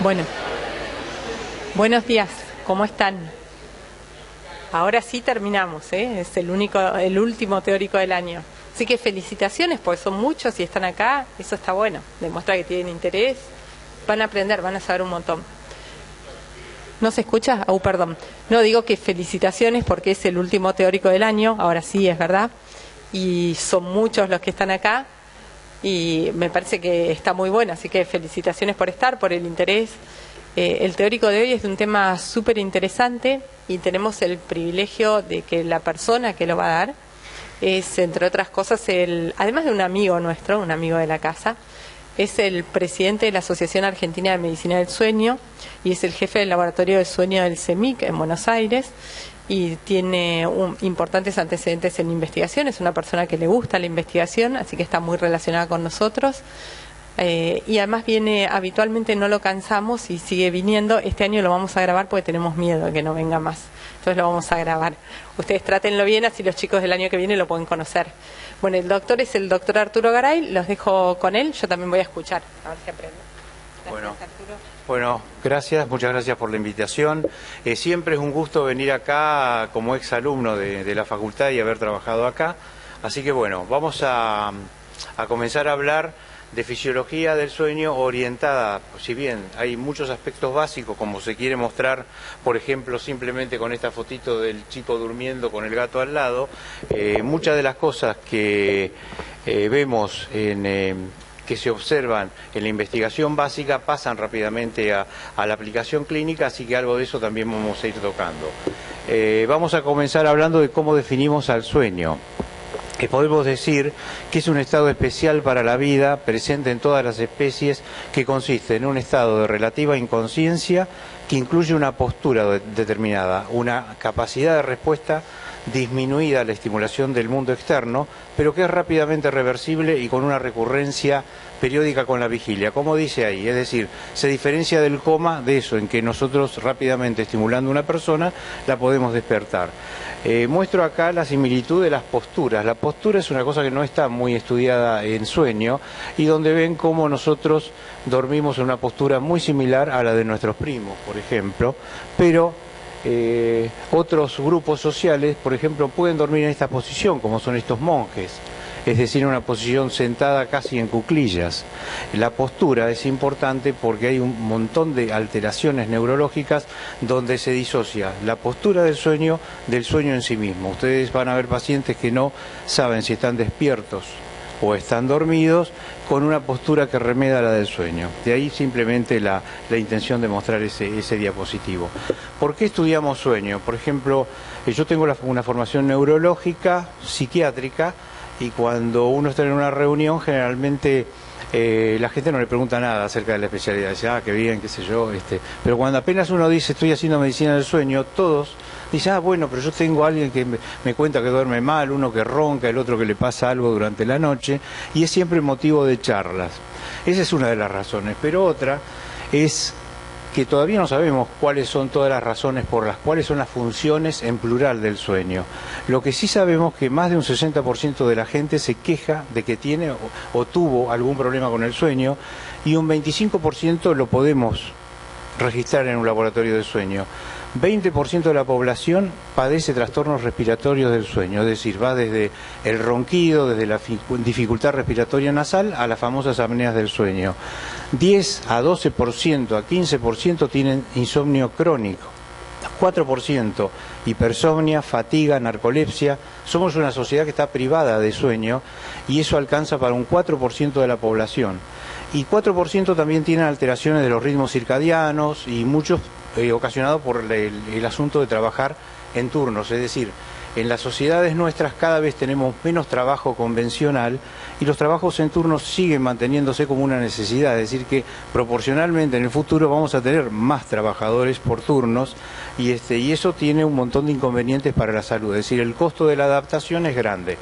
Bueno, buenos días, ¿cómo están? Ahora sí terminamos, ¿eh? Es el último teórico del año. Así que felicitaciones, porque son muchos y están acá, eso está bueno, demuestra que tienen interés, van a aprender, van a saber un montón. ¿No se escucha? Perdón. No, digo que felicitaciones porque es el último teórico del año, ahora sí, es verdad, y son muchos los que están acá, y me parece que está muy bueno, así que felicitaciones por estar, por el interés. El teórico de hoy es de un tema súper interesante y tenemos el privilegio de que la persona que lo va a dar es, entre otras cosas, además de un amigo nuestro, un amigo de la casa, es el presidente de la Asociación Argentina de Medicina del Sueño y es el jefe del laboratorio del sueño del CEMIC en Buenos Aires y tiene importantes antecedentes en investigación. Es una persona que le gusta la investigación, así que está muy relacionada con nosotros. Y además viene habitualmente, no lo cansamos y sigue viniendo. Este año lo vamos a grabar porque tenemos miedo de que no venga más, entonces lo vamos a grabar. Ustedes trátenlo bien, así los chicos del año que viene lo pueden conocer. Bueno, el doctor es el doctor Arturo Garay, los dejo con él, yo también voy a escuchar, a ver si aprendo. Gracias, Bueno, gracias, muchas gracias por la invitación. Siempre es un gusto venir acá como exalumno de la facultad y haber trabajado acá. Así que bueno, vamos a comenzar a hablar de fisiología del sueño orientada, si bien hay muchos aspectos básicos, como se quiere mostrar, por ejemplo, simplemente con esta fotito del chico durmiendo con el gato al lado, muchas de las cosas que vemos que se observan en la investigación básica pasan rápidamente a la aplicación clínica, así que algo de eso también vamos a ir tocando. Vamos a comenzar hablando de cómo definimos al sueño. Podemos decir que es un estado especial para la vida, presente en todas las especies, que consiste en un estado de relativa inconsciencia que incluye una postura determinada, una capacidad de respuesta disminuida a la estimulación del mundo externo, pero que es rápidamente reversible y con una recurrencia periódica con la vigilia, como dice ahí, es decir, se diferencia del coma de eso, en que nosotros rápidamente estimulando a una persona la podemos despertar. Muestro acá la similitud de las posturas. La postura es una cosa que no está muy estudiada en sueño y donde ven cómo nosotros dormimos en una postura muy similar a la de nuestros primos, por ejemplo, pero otros grupos sociales, por ejemplo, pueden dormir en esta posición, como son estos monjes, es decir, en una posición sentada casi en cuclillas. La postura es importante porque hay un montón de alteraciones neurológicas donde se disocia la postura del sueño en sí mismo. Ustedes van a ver pacientes que no saben si están despiertos o están dormidos con una postura que remeda a la del sueño. De ahí simplemente la intención de mostrar ese diapositivo. ¿Por qué estudiamos sueño? Por ejemplo, yo tengo una formación neurológica, psiquiátrica, y cuando uno está en una reunión generalmente la gente no le pregunta nada acerca de la especialidad, dice, qué bien, qué sé yo, pero cuando apenas uno dice estoy haciendo medicina del sueño, todos dicen, bueno, pero yo tengo a alguien que me cuenta que duerme mal, uno que ronca, el otro que le pasa algo durante la noche, y es siempre motivo de charlas. Esa es una de las razones, pero otra es que todavía no sabemos cuáles son todas las razones por las cuales son las funciones en plural del sueño. Lo que sí sabemos es que más de un 60% de la gente se queja de que tiene o tuvo algún problema con el sueño y un 25% lo podemos registrar en un laboratorio de sueño. 20% de la población padece trastornos respiratorios del sueño, es decir, va desde el ronquido, desde la dificultad respiratoria nasal a las famosas apneas del sueño. 10 a 12%, a 15% tienen insomnio crónico, 4% hipersomnia, fatiga, narcolepsia. Somos una sociedad que está privada de sueño y eso alcanza para un 4% de la población. Y 4% también tienen alteraciones de los ritmos circadianos y muchos ocasionado por el asunto de trabajar en turnos, es decir, en las sociedades nuestras cada vez tenemos menos trabajo convencional y los trabajos en turnos siguen manteniéndose como una necesidad, es decir que proporcionalmente en el futuro vamos a tener más trabajadores por turnos y eso tiene un montón de inconvenientes para la salud, es decir, el costo de la adaptación es grande.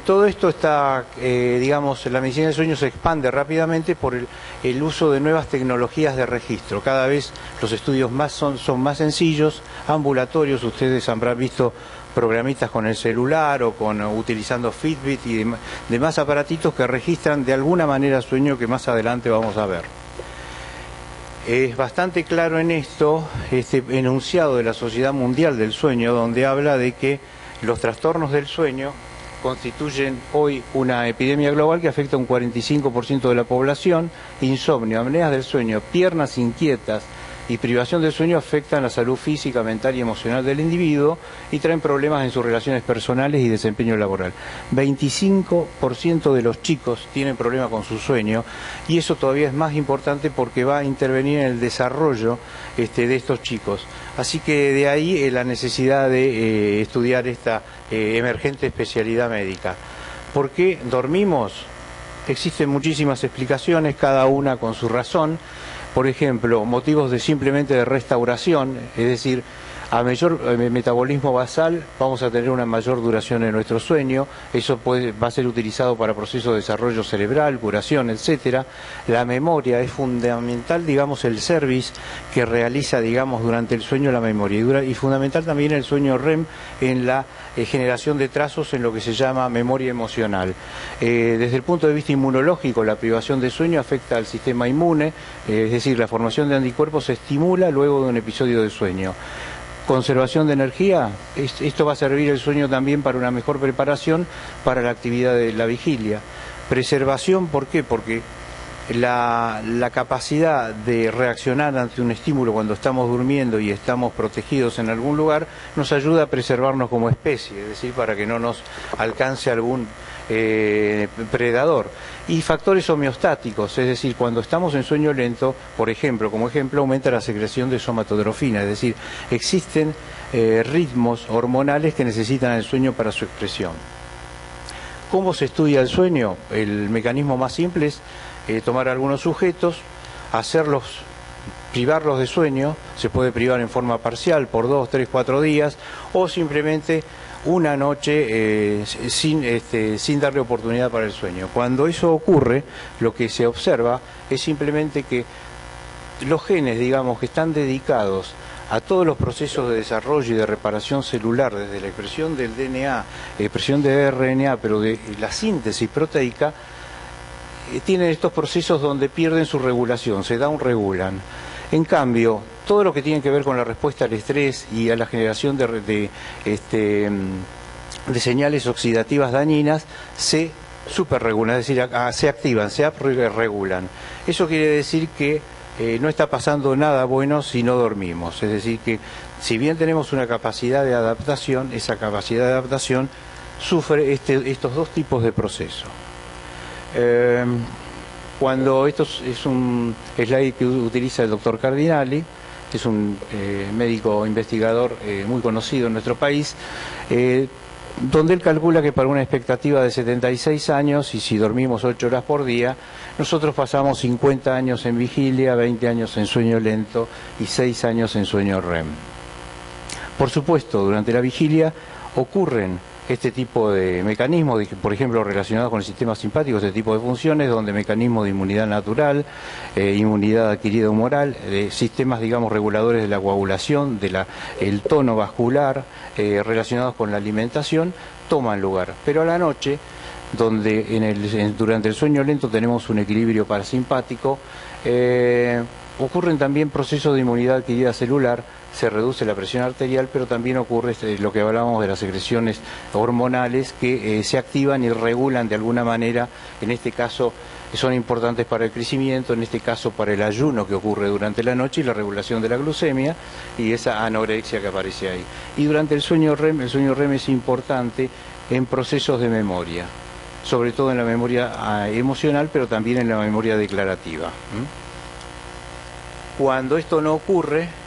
Todo esto está, la medicina del sueño se expande rápidamente por el uso de nuevas tecnologías de registro. Cada vez los estudios son más sencillos, ambulatorios, ustedes habrán visto programitas con el celular o utilizando Fitbit y demás aparatitos que registran de alguna manera sueño que más adelante vamos a ver. Es bastante claro en esto este enunciado de la Sociedad Mundial del Sueño, donde habla de que los trastornos del sueño constituyen hoy una epidemia global que afecta a un 45% de la población. Insomnio, apneas del sueño, piernas inquietas y privación del sueño afectan la salud física, mental y emocional del individuo y traen problemas en sus relaciones personales y desempeño laboral. 25% de los chicos tienen problemas con su sueño, y eso todavía es más importante porque va a intervenir en el desarrollo de estos chicos. Así que de ahí la necesidad de estudiar esta emergente especialidad médica. ¿Por qué dormimos? Existen muchísimas explicaciones, cada una con su razón. Por ejemplo, motivos simplemente de restauración, es decir, a mayor metabolismo basal vamos a tener una mayor duración en nuestro sueño. Eso va a ser utilizado para procesos de desarrollo cerebral, curación, etcétera. La memoria es fundamental, digamos, el service que realiza, digamos, durante el sueño la memoria, y fundamental también el sueño REM en la generación de trazos en lo que se llama memoria emocional. Desde el punto de vista inmunológico, la privación de sueño afecta al sistema inmune, es decir, la formación de anticuerpos se estimula luego de un episodio de sueño. Conservación de energía, esto va a servir el sueño también para una mejor preparación para la actividad de la vigilia. Preservación, ¿por qué? Porque la capacidad de reaccionar ante un estímulo cuando estamos durmiendo y estamos protegidos en algún lugar nos ayuda a preservarnos como especie, es decir, para que no nos alcance algún predador. Y factores homeostáticos, es decir, cuando estamos en sueño lento, por ejemplo, como ejemplo, aumenta la secreción de somatotropina, es decir, existen ritmos hormonales que necesitan el sueño para su expresión. ¿Cómo se estudia el sueño? El mecanismo más simple es tomar algunos sujetos, privarlos de sueño. Se puede privar en forma parcial por 2, 3, 4 días, o simplemente una noche sin darle oportunidad para el sueño. Cuando eso ocurre, lo que se observa es simplemente que los genes, digamos, que están dedicados a todos los procesos de desarrollo y de reparación celular, desde la expresión del DNA, expresión de RNA, pero de la síntesis proteica, tienen estos procesos donde pierden su regulación, se downregulan. En cambio, todo lo que tiene que ver con la respuesta al estrés y a la generación de señales oxidativas dañinas se superregulan, es decir, se activan, se regulan. Eso quiere decir que no está pasando nada bueno si no dormimos. Es decir, que si bien tenemos una capacidad de adaptación, esa capacidad de adaptación sufre estos dos tipos de procesos. Cuando esto es un slide que utiliza el doctor Cardinali, que es un médico investigador muy conocido en nuestro país, donde él calcula que para una expectativa de 76 años, y si dormimos 8 horas por día, nosotros pasamos 50 años en vigilia, 20 años en sueño lento y 6 años en sueño REM. Por supuesto, durante la vigilia ocurren este tipo de mecanismos, por ejemplo, relacionados con el sistema simpático, este tipo de funciones, donde mecanismos de inmunidad natural, inmunidad adquirida humoral, sistemas, digamos, reguladores de la coagulación, el tono vascular, relacionados con la alimentación, toman lugar. Pero a la noche, donde durante el sueño lento tenemos un equilibrio parasimpático, ocurren también procesos de inmunidad adquirida celular, se reduce la presión arterial, pero también ocurre lo que hablábamos de las secreciones hormonales que se activan y regulan de alguna manera. En este caso son importantes para el crecimiento, en este caso para el ayuno que ocurre durante la noche y la regulación de la glucemia y esa anorexia que aparece ahí. Y durante el sueño REM es importante en procesos de memoria, sobre todo en la memoria emocional, pero también en la memoria declarativa. Cuando esto no ocurre,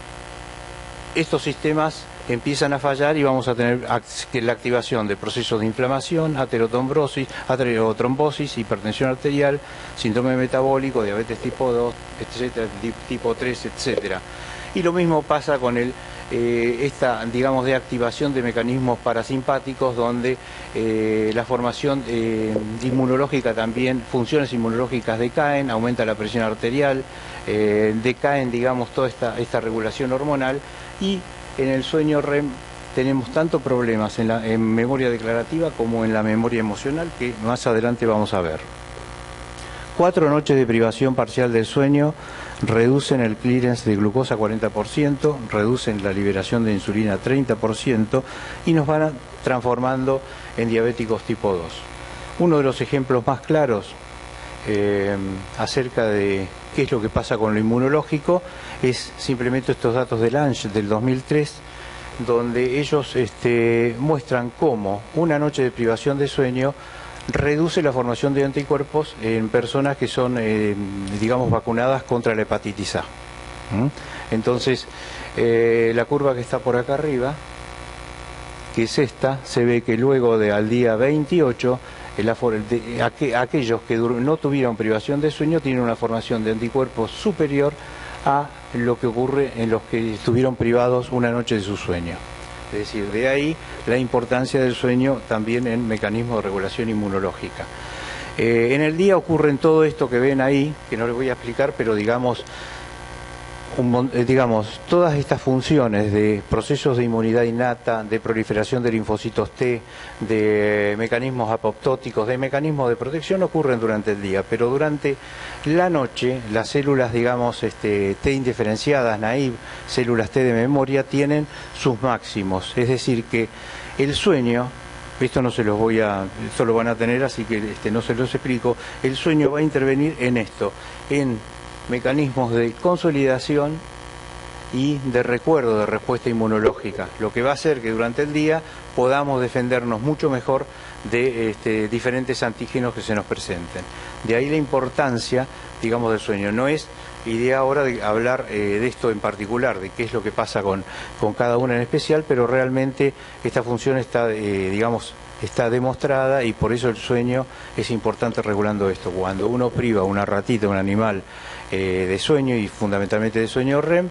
estos sistemas empiezan a fallar y vamos a tener la activación de procesos de inflamación, aterotrombosis, hipertensión arterial, síndrome metabólico, diabetes tipo 2, etcétera, tipo 3, etcétera. Y lo mismo pasa con esta, digamos, de activación de mecanismos parasimpáticos, donde la formación inmunológica también, funciones inmunológicas decaen, aumenta la presión arterial, decaen, digamos, toda esta regulación hormonal, y en el sueño REM tenemos tanto problemas en memoria declarativa como en la memoria emocional, que más adelante vamos a ver. 4 noches de privación parcial del sueño reducen el clearance de glucosa 40%, reducen la liberación de insulina 30% y nos van transformando en diabéticos tipo 2. Uno de los ejemplos más claros acerca de qué es lo que pasa con lo inmunológico es simplemente estos datos de Lange del 2003, donde ellos muestran cómo una noche de privación de sueño reduce la formación de anticuerpos en personas que son, digamos, vacunadas contra la hepatitis A. Entonces, la curva que está por acá arriba, que es esta, se ve que luego al día 28, aquellos que no tuvieron privación de sueño tienen una formación de anticuerpos superior a lo que ocurre en los que estuvieron privados una noche de su sueño. Es decir, de ahí la importancia del sueño también en mecanismos de regulación inmunológica. En el día ocurren todo esto que ven ahí, que no les voy a explicar, pero digamos, todas estas funciones de procesos de inmunidad innata, de proliferación de linfocitos T, de mecanismos apoptóticos, de mecanismos de protección ocurren durante el día, pero durante la noche las células, digamos, T indiferenciadas, naive, células T de memoria, tienen sus máximos, es decir que el sueño, esto no se los voy a, esto lo van a tener, así que no se los explico, el sueño va a intervenir en esto, en mecanismos de consolidación y de recuerdo de respuesta inmunológica, lo que va a hacer que durante el día podamos defendernos mucho mejor de diferentes antígenos que se nos presenten. De ahí la importancia, digamos, del sueño. No es idea ahora de hablar de esto en particular, de qué es lo que pasa con cada una en especial, pero realmente esta función está, digamos, está demostrada y por eso el sueño es importante regulando esto. Cuando uno priva a una ratita, un animal, de sueño y fundamentalmente de sueño REM,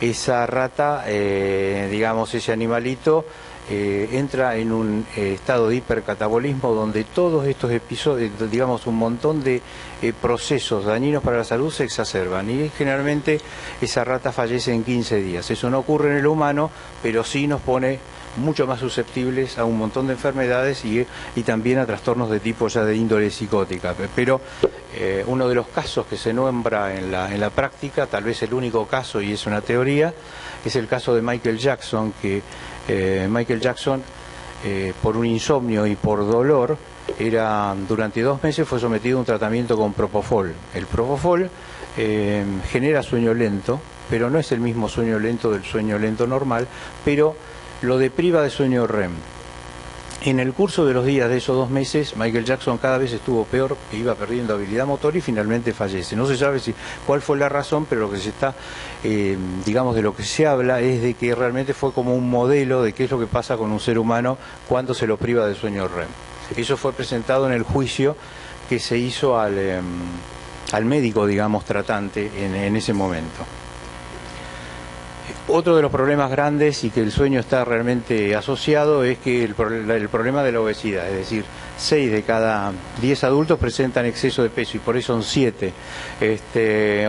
esa rata, digamos, ese animalito, entra en un estado de hipercatabolismo donde todos estos episodios, digamos, un montón de procesos dañinos para la salud se exacerban y generalmente esa rata fallece en 15 días. Eso no ocurre en el humano, pero sí nos pone mucho más susceptibles a un montón de enfermedades y también a trastornos de tipo ya de índole psicótica. Pero uno de los casos que se nombra en la práctica, tal vez el único caso y es una teoría, es el caso de Michael Jackson, que Michael Jackson por un insomnio y por dolor durante 2 meses fue sometido a un tratamiento con Propofol. El Propofol genera sueño lento, pero no es el mismo sueño lento del sueño lento normal, pero lo depriva de sueño REM. En el curso de los días de esos 2 meses, Michael Jackson cada vez estuvo peor, iba perdiendo habilidad motor y finalmente fallece. No se sabe cuál fue la razón, pero lo que se está, digamos, de lo que se habla es de que realmente fue como un modelo de qué es lo que pasa con un ser humano cuando se lo priva de sueño REM. Eso fue presentado en el juicio que se hizo al médico, digamos, tratante en ese momento. Otro de los problemas grandes y que el sueño está realmente asociado es que el problema de la obesidad, es decir, 6 de cada 10 adultos presentan exceso de peso y por eso son 7.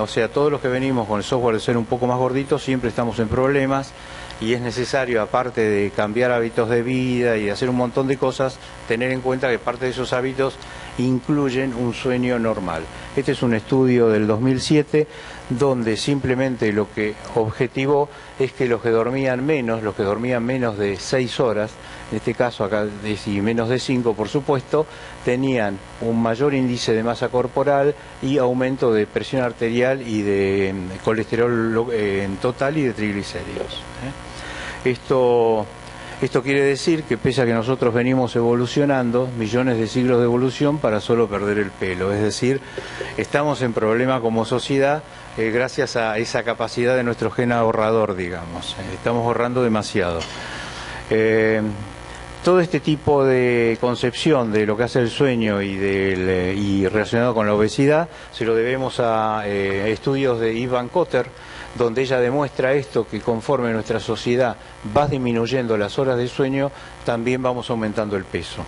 O sea, todos los que venimos con el software de ser un poco más gorditos siempre estamos en problemas y es necesario, aparte de cambiar hábitos de vida y de hacer un montón de cosas, tener en cuenta que parte de esos hábitos incluyen un sueño normal. Este es un estudio del 2007 donde simplemente lo que objetivó es que los que dormían menos de 6 horas, en este caso acá y menos de 5 por supuesto, tenían un mayor índice de masa corporal y aumento de presión arterial y de colesterol en total y de triglicéridos. Esto quiere decir que pese a que nosotros venimos evolucionando, millones de siglos de evolución para solo perder el pelo. Es decir, estamos en problema como sociedad gracias a esa capacidad de nuestro gen ahorrador, digamos. Estamos ahorrando demasiado. Todo este tipo de concepción de lo que hace el sueño y relacionado con la obesidad se lo debemos a estudios de Eve Van Cotter, donde ella demuestra esto, que conforme nuestra sociedad va disminuyendo las horas de sueño, también vamos aumentando el peso.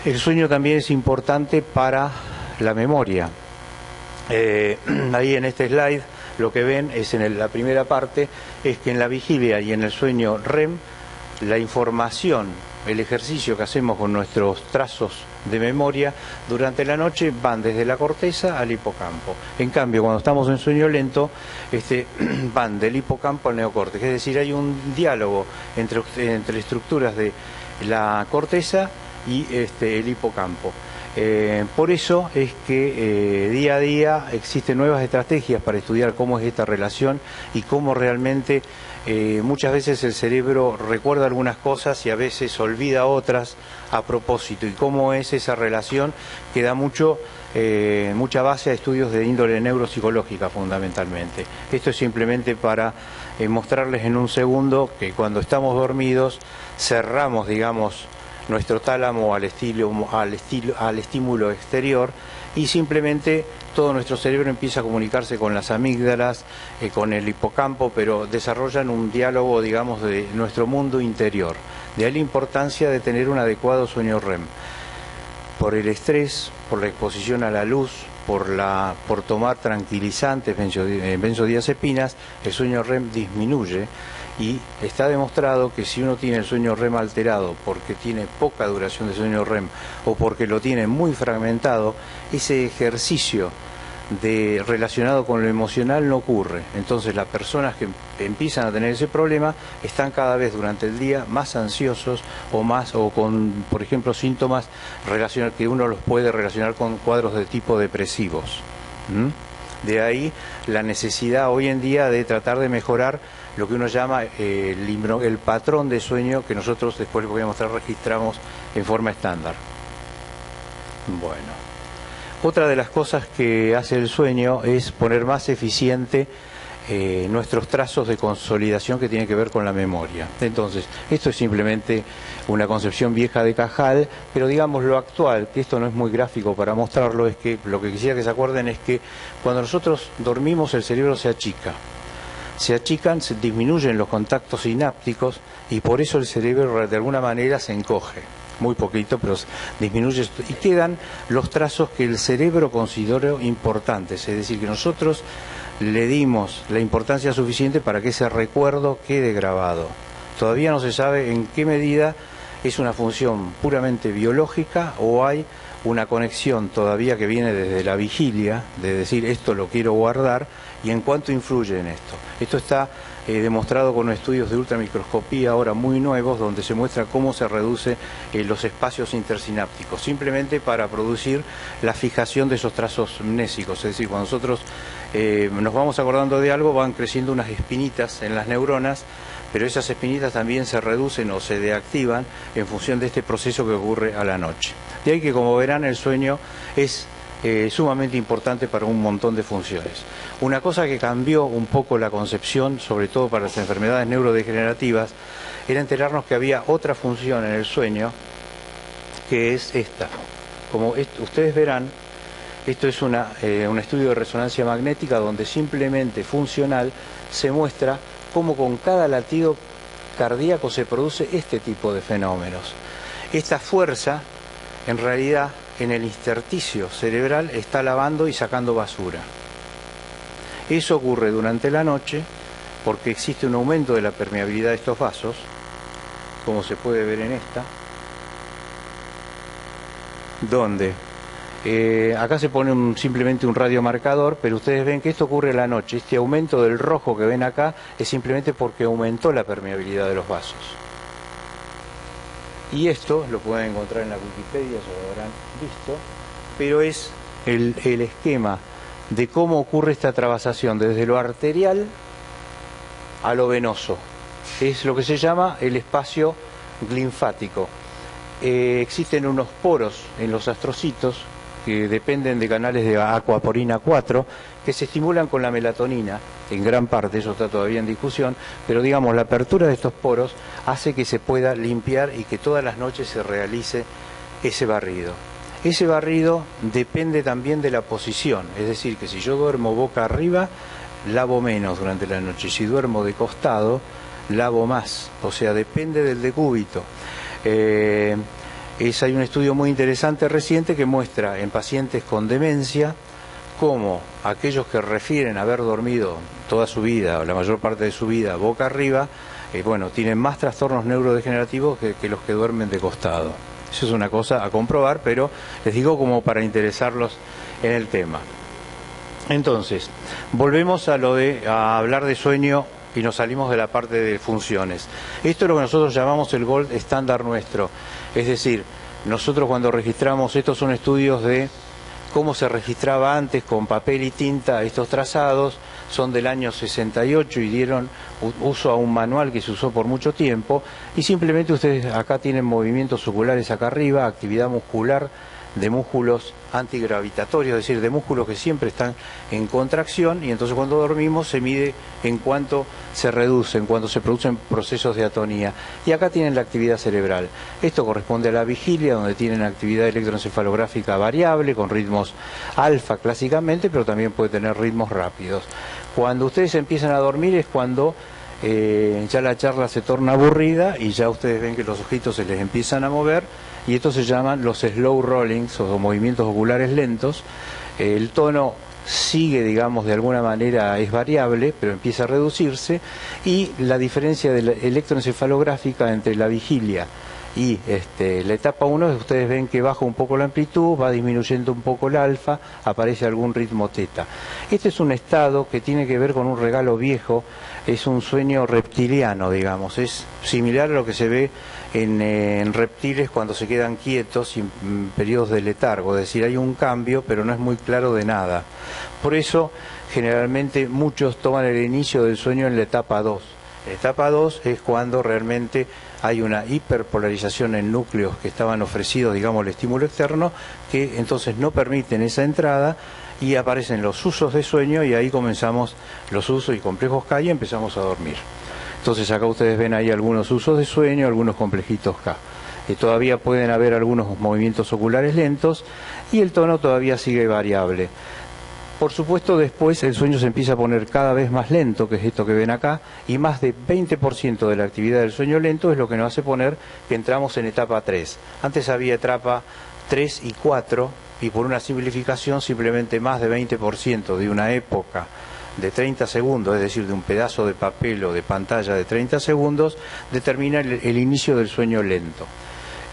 El sueño también es importante para la memoria. Ahí en este slide lo que ven es en la primera parte, es que en la vigilia y en el sueño REM, la información el ejercicio que hacemos con nuestros trazos de memoria durante la noche van desde la corteza al hipocampo. En cambio, cuando estamos en sueño lento, van del hipocampo al neocórtex. Es decir, hay un diálogo entre estructuras de la corteza y el hipocampo. Por eso es que día a día existen nuevas estrategias para estudiar cómo es esta relación y cómo realmente muchas veces el cerebro recuerda algunas cosas y a veces olvida otras a propósito, y cómo es esa relación que da mucha base a estudios de índole neuropsicológica fundamentalmente. Esto es simplemente para mostrarles en un segundo que cuando estamos dormidos cerramos, digamos, nuestro tálamo al estímulo exterior, y simplemente todo nuestro cerebro empieza a comunicarse con las amígdalas, con el hipocampo, pero desarrollan un diálogo, digamos, de nuestro mundo interior. De ahí la importancia de tener un adecuado sueño REM. Por el estrés, por la exposición a la luz, por tomar tranquilizantes, benzodiazepinas, el sueño REM disminuye. Y está demostrado que si uno tiene el sueño REM alterado porque tiene poca duración de sueño REM o porque lo tiene muy fragmentado, ese ejercicio relacionado con lo emocional no ocurre. Entonces las personas que empiezan a tener ese problema están cada vez durante el día más ansiosos o con, por ejemplo, síntomas que uno los puede relacionar con cuadros de tipo depresivos. De ahí la necesidad hoy en día de tratar de mejorar lo que uno llama el patrón de sueño, que nosotros después les voy a mostrar, registramos en forma estándar. Bueno, otra de las cosas que hace el sueño es poner más eficiente nuestros trazos de consolidación que tienen que ver con la memoria. Entonces, esto es simplemente una concepción vieja de Cajal, pero digamos lo actual, que esto no es muy gráfico para mostrarlo, es que lo que quisiera que se acuerden es que cuando nosotros dormimos el cerebro se achican, se disminuyen los contactos sinápticos y por eso el cerebro de alguna manera se encoge, muy poquito, pero disminuye, y quedan los trazos que el cerebro consideró importantes, es decir, que nosotros le dimos la importancia suficiente para que ese recuerdo quede grabado. Todavía no se sabe en qué medida es una función puramente biológica o hay una conexión todavía que viene desde la vigilia, de decir esto lo quiero guardar, y en cuánto influye en esto. Esto está demostrado con estudios de ultramicroscopía ahora muy nuevos, donde se muestra cómo se reduce los espacios intersinápticos, simplemente para producir la fijación de esos trazos mnésicos. Es decir, cuando nosotros nos vamos acordando de algo, van creciendo unas espinitas en las neuronas, pero esas espinitas también se reducen o se deactivan en función de este proceso que ocurre a la noche. De ahí que, como verán, el sueño es sumamente importante para un montón de funciones. Una cosa que cambió un poco la concepción, sobre todo para las enfermedades neurodegenerativas, era enterarnos que había otra función en el sueño, que es esta. Como ustedes verán, esto es un estudio de resonancia magnética donde simplemente funcional se muestra cómo con cada latido cardíaco se produce este tipo de fenómenos. Esta fuerza, en realidad, en el intersticio cerebral está lavando y sacando basura. Eso ocurre durante la noche porque existe un aumento de la permeabilidad de estos vasos, como se puede ver en esta, donde acá se pone simplemente un radiomarcador, pero ustedes ven que esto ocurre a la noche. Este aumento del rojo que ven acá es simplemente porque aumentó la permeabilidad de los vasos. Y esto lo pueden encontrar en la Wikipedia, se lo habrán visto, pero es el esquema de cómo ocurre esta travasación desde lo arterial a lo venoso. Es lo que se llama el espacio linfático. Existen unos poros en los astrocitos que dependen de canales de acuaporina 4 que se estimulan con la melatonina, en gran parte, eso está todavía en discusión, pero digamos, la apertura de estos poros hace que se pueda limpiar y que todas las noches se realice ese barrido. Ese barrido depende también de la posición, es decir, que si yo duermo boca arriba, lavo menos durante la noche, si duermo de costado, lavo más, o sea, depende del decúbito. Hay un estudio muy interesante reciente que muestra en pacientes con demencia cómo aquellos que refieren haber dormido toda su vida o la mayor parte de su vida boca arriba bueno, tienen más trastornos neurodegenerativos que los que duermen de costado. Eso es una cosa a comprobar, pero les digo como para interesarlos en el tema. Entonces, volvemos a hablar de sueño y nos salimos de la parte de funciones. Esto es lo que nosotros llamamos el gold estándar nuestro. Es decir, nosotros cuando registramos, estos son estudios de cómo se registraba antes con papel y tinta estos trazados, son del año 68 y dieron uso a un manual que se usó por mucho tiempo, y simplemente ustedes acá tienen movimientos oculares acá arriba, actividad muscular de músculos antigravitatorios, es decir, de músculos que siempre están en contracción, y entonces cuando dormimos se mide en cuánto se reduce, en cuánto se producen procesos de atonía. Y acá tienen la actividad cerebral. Esto corresponde a la vigilia, donde tienen actividad electroencefalográfica variable, con ritmos alfa clásicamente, pero también puede tener ritmos rápidos. Cuando ustedes empiezan a dormir es cuando ya la charla se torna aburrida y ya ustedes ven que los ojitos se les empiezan a mover, y estos se llaman los slow rollings o movimientos oculares lentos. El tono sigue, digamos, de alguna manera es variable, pero empieza a reducirse, y la diferencia de la electroencefalográfica entre la vigilia y la etapa 1, ustedes ven que baja un poco la amplitud, va disminuyendo un poco el alfa, aparece algún ritmo teta. Este es un estado que tiene que ver con un regalo viejo, es un sueño reptiliano, digamos, es similar a lo que se ve en reptiles cuando se quedan quietos y en periodos de letargo, es decir, hay un cambio, pero no es muy claro de nada. Por eso, generalmente, muchos toman el inicio del sueño en la etapa 2. La etapa 2 es cuando realmente hay una hiperpolarización en núcleos que estaban ofrecidos, digamos, el estímulo externo, que entonces no permiten esa entrada, y aparecen los usos de sueño, y ahí comenzamos los usos y complejos K y empezamos a dormir. Entonces acá ustedes ven ahí algunos usos de sueño, algunos complejitos K. Todavía pueden haber algunos movimientos oculares lentos y el tono todavía sigue variable. Por supuesto, después el sueño se empieza a poner cada vez más lento, que es esto que ven acá, y más de 20% de la actividad del sueño lento es lo que nos hace poner que entramos en etapa 3. Antes había etapa 3 y 4, y por una simplificación simplemente más de 20% de una época de 30 segundos, es decir, de un pedazo de papel o de pantalla de 30 segundos, determina el inicio del sueño lento.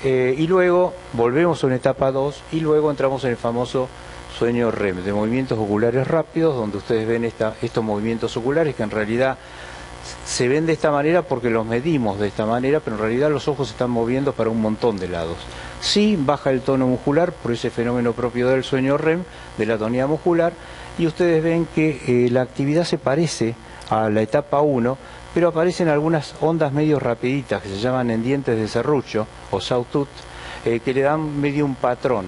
Y luego volvemos a una etapa 2 y luego entramos en el famoso sueño REM, de movimientos oculares rápidos, donde ustedes ven estos movimientos oculares que en realidad se ven de esta manera porque los medimos de esta manera, pero en realidad los ojos se están moviendo para un montón de lados. Sí, baja el tono muscular por ese fenómeno propio del sueño REM, de la atonía muscular, y ustedes ven que la actividad se parece a la etapa 1, pero aparecen algunas ondas medio rapiditas que se llaman en dientes de serrucho o sawtooth, que le dan medio un patrón,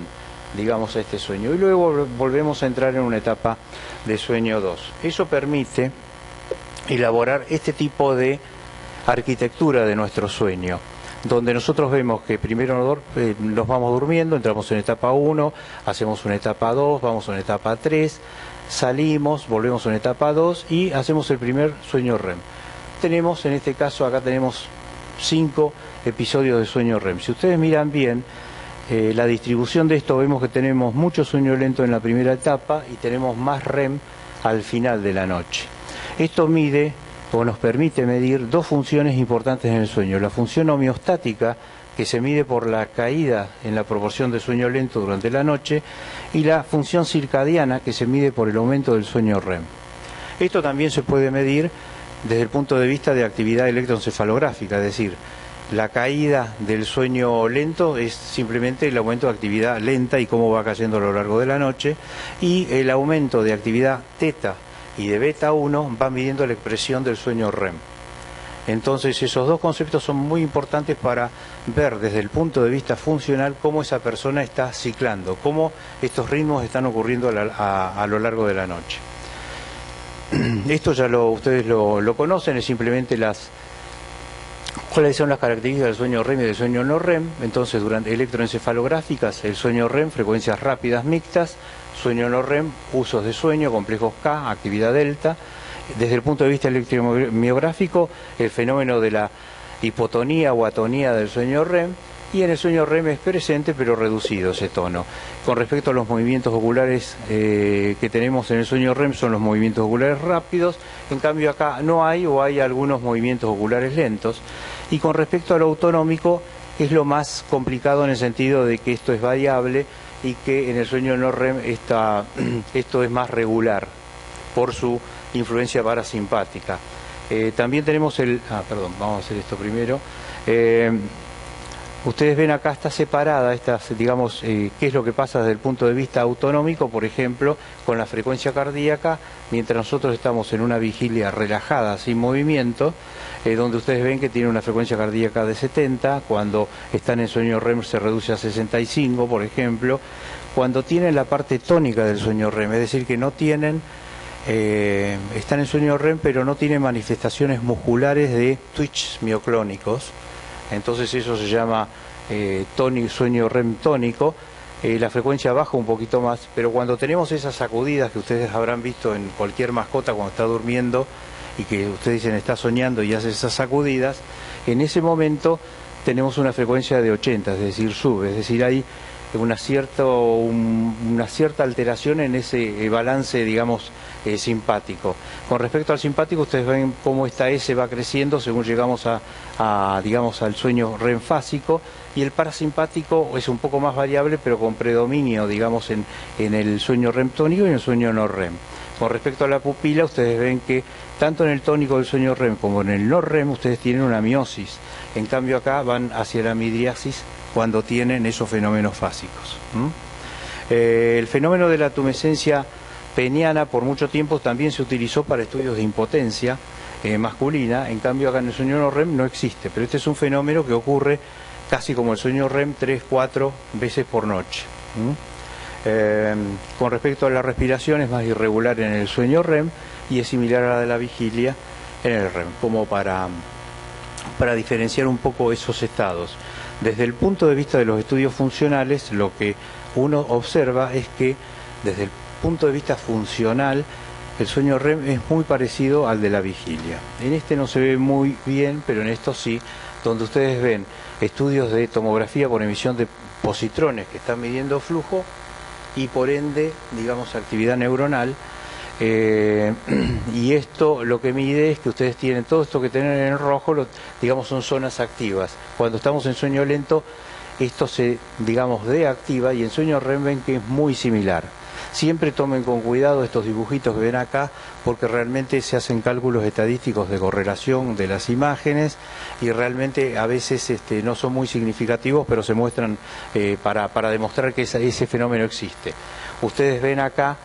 digamos, a este sueño. Y luego volvemos a entrar en una etapa de sueño 2. Eso permite elaborar este tipo de arquitectura de nuestro sueño, donde nosotros vemos que primero nos vamos durmiendo, entramos en etapa 1, hacemos una etapa 2, vamos a una etapa 3, salimos, volvemos a una etapa 2 y hacemos el primer sueño REM. Tenemos, en este caso, acá tenemos 5 episodios de sueño REM. Si ustedes miran bien la distribución de esto, vemos que tenemos mucho sueño lento en la primera etapa y tenemos más REM al final de la noche. Esto mide o nos permite medir dos funciones importantes en el sueño: la función homeostática, que se mide por la caída en la proporción de sueño lento durante la noche, y la función circadiana, que se mide por el aumento del sueño REM. Esto también se puede medir desde el punto de vista de actividad electroencefalográfica, es decir, la caída del sueño lento es simplemente el aumento de actividad lenta y cómo va cayendo a lo largo de la noche, y el aumento de actividad teta y de beta 1 va midiendo la expresión del sueño REM. Entonces esos dos conceptos son muy importantes para ver desde el punto de vista funcional cómo esa persona está ciclando, cómo estos ritmos están ocurriendo a lo largo de la noche. Esto ya ustedes lo conocen, es simplemente cuáles son las características del sueño REM y del sueño no REM. Entonces, durante electroencefalográficas, el sueño REM, frecuencias rápidas mixtas; sueño no REM, usos de sueño, complejos K, actividad delta. Desde el punto de vista electromiográfico, el fenómeno de la hipotonía o atonía del sueño REM, y en el sueño REM es presente pero reducido ese tono. Con respecto a los movimientos oculares que tenemos en el sueño REM, son los movimientos oculares rápidos, en cambio acá no hay, o hay algunos movimientos oculares lentos. Y con respecto a lo autonómico, es lo más complicado en el sentido de que esto es variable y que en el sueño no REM esto es más regular por su influencia parasimpática. También tenemos vamos a hacer esto primero. Ustedes ven acá está separada, digamos, qué es lo que pasa desde el punto de vista autonómico, por ejemplo, con la frecuencia cardíaca, mientras nosotros estamos en una vigilia relajada, sin movimiento, donde ustedes ven que tiene una frecuencia cardíaca de 70, cuando están en sueño REM se reduce a 65, por ejemplo, cuando tienen la parte tónica del sueño REM, es decir, que no tienen, están en sueño REM, pero no tienen manifestaciones musculares de twitch mioclónicos. Entonces eso se llama sueño REM tónico. La frecuencia baja un poquito más, pero cuando tenemos esas sacudidas que ustedes habrán visto en cualquier mascota cuando está durmiendo y que ustedes dicen está soñando y hace esas sacudidas, en ese momento tenemos una frecuencia de 80, es decir, sube, es decir, hay una cierta alteración en ese balance, digamos, simpático. Con respecto al simpático, ustedes ven cómo esta S va creciendo según llegamos digamos, al sueño REM fásico, y el parasimpático es un poco más variable, pero con predominio, digamos, en el sueño REM tónico y en el sueño no REM. Con respecto a la pupila, ustedes ven que tanto en el tónico del sueño REM como en el no REM ustedes tienen una miosis. En cambio acá van hacia la midriasis cuando tienen esos fenómenos fásicos. El fenómeno de la tumescencia peniana por mucho tiempo también se utilizó para estudios de impotencia masculina, en cambio acá en el sueño no REM no existe, pero este es un fenómeno que ocurre casi como el sueño REM 3-4 veces por noche. Con respecto a la respiración es más irregular en el sueño REM y es similar a la de la vigilia en el REM, como para diferenciar un poco esos estados. Desde el punto de vista de los estudios funcionales, lo que uno observa es que desde el punto de vista funcional, el sueño REM es muy parecido al de la vigilia. En este no se ve muy bien, pero en esto sí, donde ustedes ven estudios de tomografía por emisión de positrones que están midiendo flujo y por ende, digamos, actividad neuronal. Y esto lo que mide es que ustedes tienen todo esto que tienen en rojo, digamos, son zonas activas. Cuando estamos en sueño lento, esto se, digamos, deactiva, y en sueño REM ven que es muy similar. Siempre tomen con cuidado estos dibujitos que ven acá, porque realmente se hacen cálculos estadísticos de correlación de las imágenes y realmente a veces no son muy significativos, pero se muestran para demostrar que ese fenómeno existe. Ustedes ven acá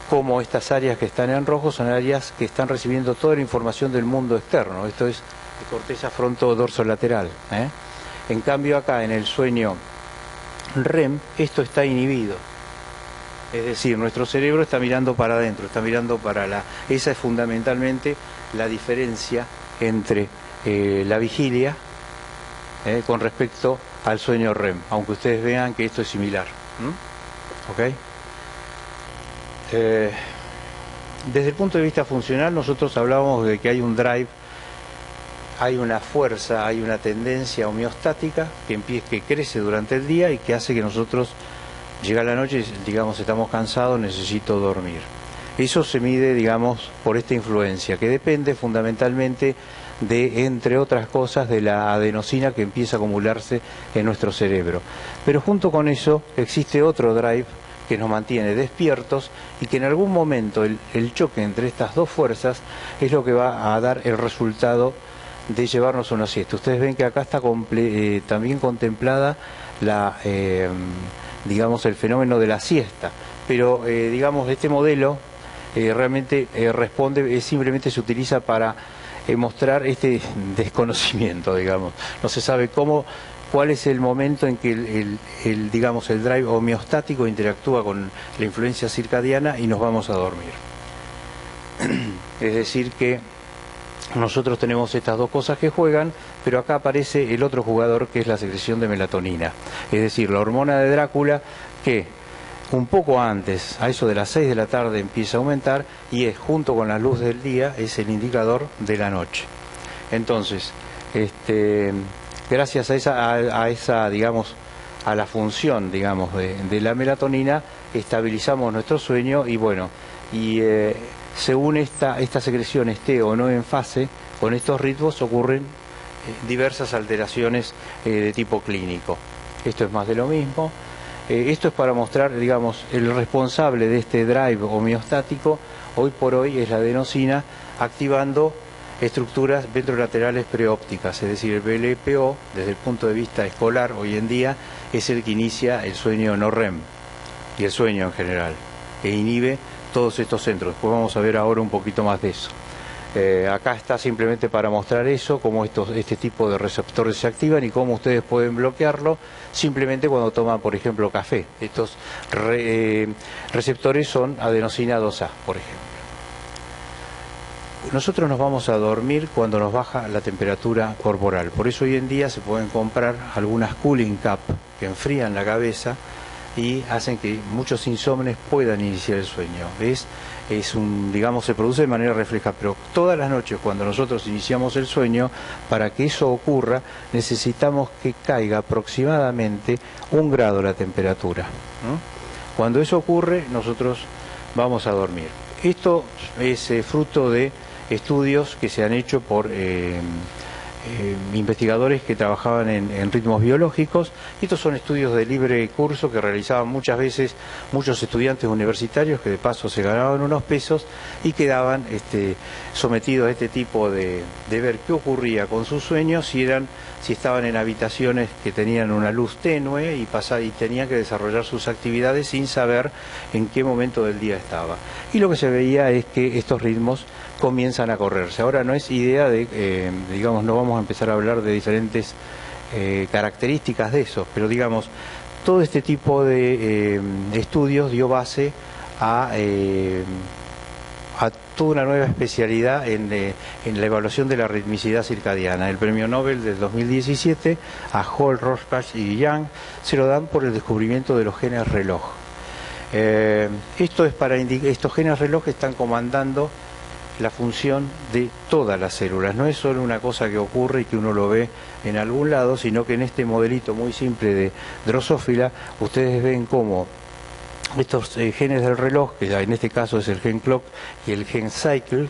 cómo estas áreas que están en rojo son áreas que están recibiendo toda la información del mundo externo. Esto es de corteza fronto-dorsolateral. En cambio acá en el sueño REM esto está inhibido. Es decir, nuestro cerebro está mirando para adentro, está mirando para Esa es fundamentalmente la diferencia entre la vigilia con respecto al sueño REM, aunque ustedes vean que esto es similar. ¿Ok? Desde el punto de vista funcional, nosotros hablábamos de que hay un drive, hay una fuerza, hay una tendencia homeostática que crece durante el día y que hace que nosotros llega la noche y digamos estamos cansados, necesito dormir. Eso se mide, digamos, por esta influencia, que depende fundamentalmente de, entre otras cosas, de la adenosina que empieza a acumularse en nuestro cerebro. Pero junto con eso existe otro drive que nos mantiene despiertos y que en algún momento el choque entre estas dos fuerzas es lo que va a dar el resultado de llevarnos a una siesta. Ustedes ven que acá está también contemplada digamos, el fenómeno de la siesta, pero digamos, este modelo realmente simplemente se utiliza para mostrar este desconocimiento, digamos. No se sabe cuál es el momento en que digamos, el drive homeostático interactúa con la influencia circadiana y nos vamos a dormir. Es decir que nosotros tenemos estas dos cosas que juegan, pero acá aparece el otro jugador, que es la secreción de melatonina. Es decir, la hormona de Drácula, que un poco antes, a eso de las 6 de la tarde, empieza a aumentar, y es, junto con la luz del día, es el indicador de la noche. Entonces, gracias a esa, digamos, a la función, digamos, de la melatonina, estabilizamos nuestro sueño y bueno, según esta secreción esté o no en fase con estos ritmos, ocurren diversas alteraciones de tipo clínico. Esto es más de lo mismo. Esto es para mostrar, digamos, el responsable de este drive homeostático, hoy por hoy es la adenosina, activando estructuras ventrolaterales preópticas, es decir, el VLPO, desde el punto de vista escolar, hoy en día, es el que inicia el sueño no REM y el sueño en general, e inhibe todos estos centros. Después vamos a ver ahora un poquito más de eso. Acá está simplemente para mostrar eso, cómo este tipo de receptores se activan y cómo ustedes pueden bloquearlo simplemente cuando toman, por ejemplo, café. Estos receptores son adenosina 2A, por ejemplo. Nosotros nos vamos a dormir cuando nos baja la temperatura corporal. Por eso hoy en día se pueden comprar algunas cooling cap que enfrían la cabeza y hacen que muchos insomnes puedan iniciar el sueño. Digamos, se produce de manera refleja, pero todas las noches cuando nosotros iniciamos el sueño, para que eso ocurra, necesitamos que caiga aproximadamente 1 grado la temperatura. Cuando eso ocurre, nosotros vamos a dormir. Esto es fruto de estudios que se han hecho por investigadores que trabajaban en ritmos biológicos. Estos son estudios de libre curso que realizaban muchas veces muchos estudiantes universitarios que de paso se ganaban unos pesos y quedaban sometidos a este tipo de ver qué ocurría con sus sueños si estaban en habitaciones que tenían una luz tenue y tenían que desarrollar sus actividades sin saber en qué momento del día estaba. Y lo que se veía es que estos ritmos comienzan a correrse. Ahora no es idea de, digamos, no vamos a empezar a hablar de diferentes características de eso, pero digamos, todo este tipo de estudios dio base a toda una nueva especialidad en la evaluación de la ritmicidad circadiana. El premio Nobel del 2017 a Hall, Rorschach y Young se lo dan por el descubrimiento de los genes reloj. Esto es para indicar, estos genes reloj están comandando la función de todas las células. No es solo una cosa que ocurre y que uno lo ve en algún lado, sino que en este modelito muy simple de Drosophila ustedes ven cómo estos genes del reloj, que en este caso es el gen clock y el gen cycle,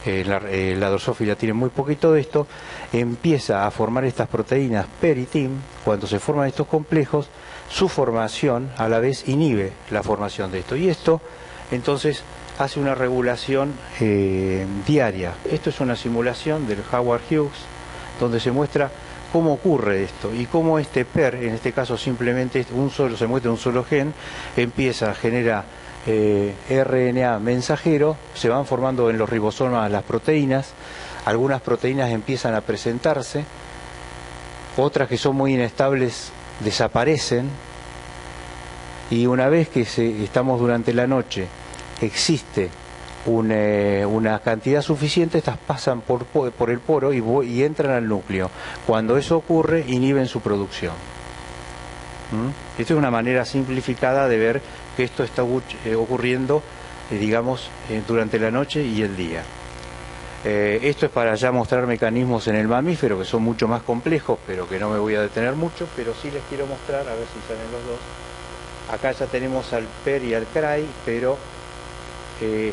la Drosophila tiene muy poquito de esto, empieza a formar estas proteínas per y tim. Cuando se forman estos complejos, su formación a la vez inhibe la formación de esto, y esto entonces hace una regulación diaria. Esto es una simulación del Howard Hughes, donde se muestra cómo ocurre esto y cómo este PER, en este caso simplemente se muestra un solo gen, genera RNA mensajero, se van formando en los ribosomas las proteínas, algunas proteínas empiezan a presentarse, otras que son muy inestables desaparecen, y una vez que estamos durante la noche, existe una cantidad suficiente, estas pasan por el poro y entran al núcleo. Cuando eso ocurre, inhiben su producción. Esta es una manera simplificada de ver que esto está ocurriendo, digamos, durante la noche y el día. Esto es para ya mostrar mecanismos en el mamífero que son mucho más complejos, pero que no me voy a detener mucho, pero sí les quiero mostrar, a ver si salen los dos. Acá ya tenemos al PER y al CRY, pero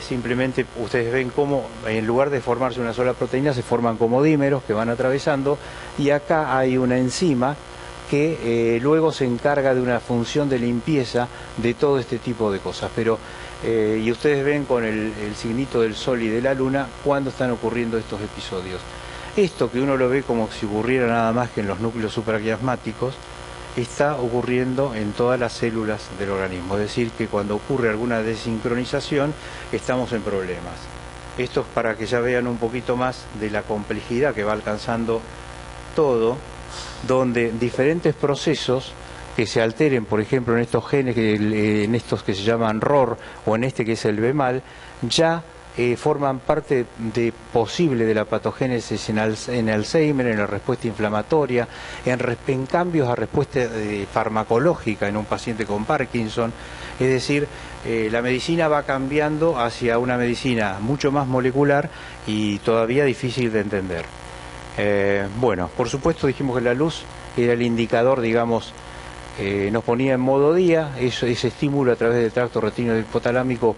simplemente ustedes ven cómo en lugar de formarse una sola proteína se forman como dímeros que van atravesando, y acá hay una enzima que luego se encarga de una función de limpieza de todo este tipo de cosas. Pero y ustedes ven con el signito del sol y de la luna cuando están ocurriendo estos episodios. Esto que uno lo ve como si ocurriera nada más que en los núcleos supraquiasmáticos, está ocurriendo en todas las células del organismo, es decir, que cuando ocurre alguna desincronización estamos en problemas. Esto es para que ya vean un poquito más de la complejidad que va alcanzando todo, donde diferentes procesos que se alteren, por ejemplo, en estos genes, en estos que se llaman ROR o en este que es el BMAL, ya forman parte posible de la patogénesis en Alzheimer, en la respuesta inflamatoria, en cambios a respuesta farmacológica en un paciente con Parkinson. Es decir, la medicina va cambiando hacia una medicina mucho más molecular y todavía difícil de entender. Bueno, por supuesto dijimos que la luz era el indicador, digamos, nos ponía en modo día, ese estímulo a través del tracto retinio hipotalámico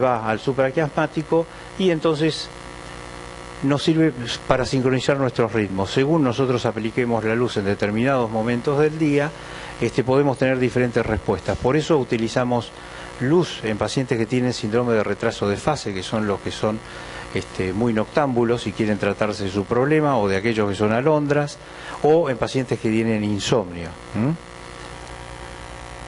va al supraquiasmático y entonces nos sirve para sincronizar nuestros ritmos. Según nosotros apliquemos la luz en determinados momentos del día, podemos tener diferentes respuestas. Por eso utilizamos luz en pacientes que tienen síndrome de retraso de fase, que son los que son muy noctámbulos y quieren tratarse de su problema, o de aquellos que son alondras, o en pacientes que tienen insomnio.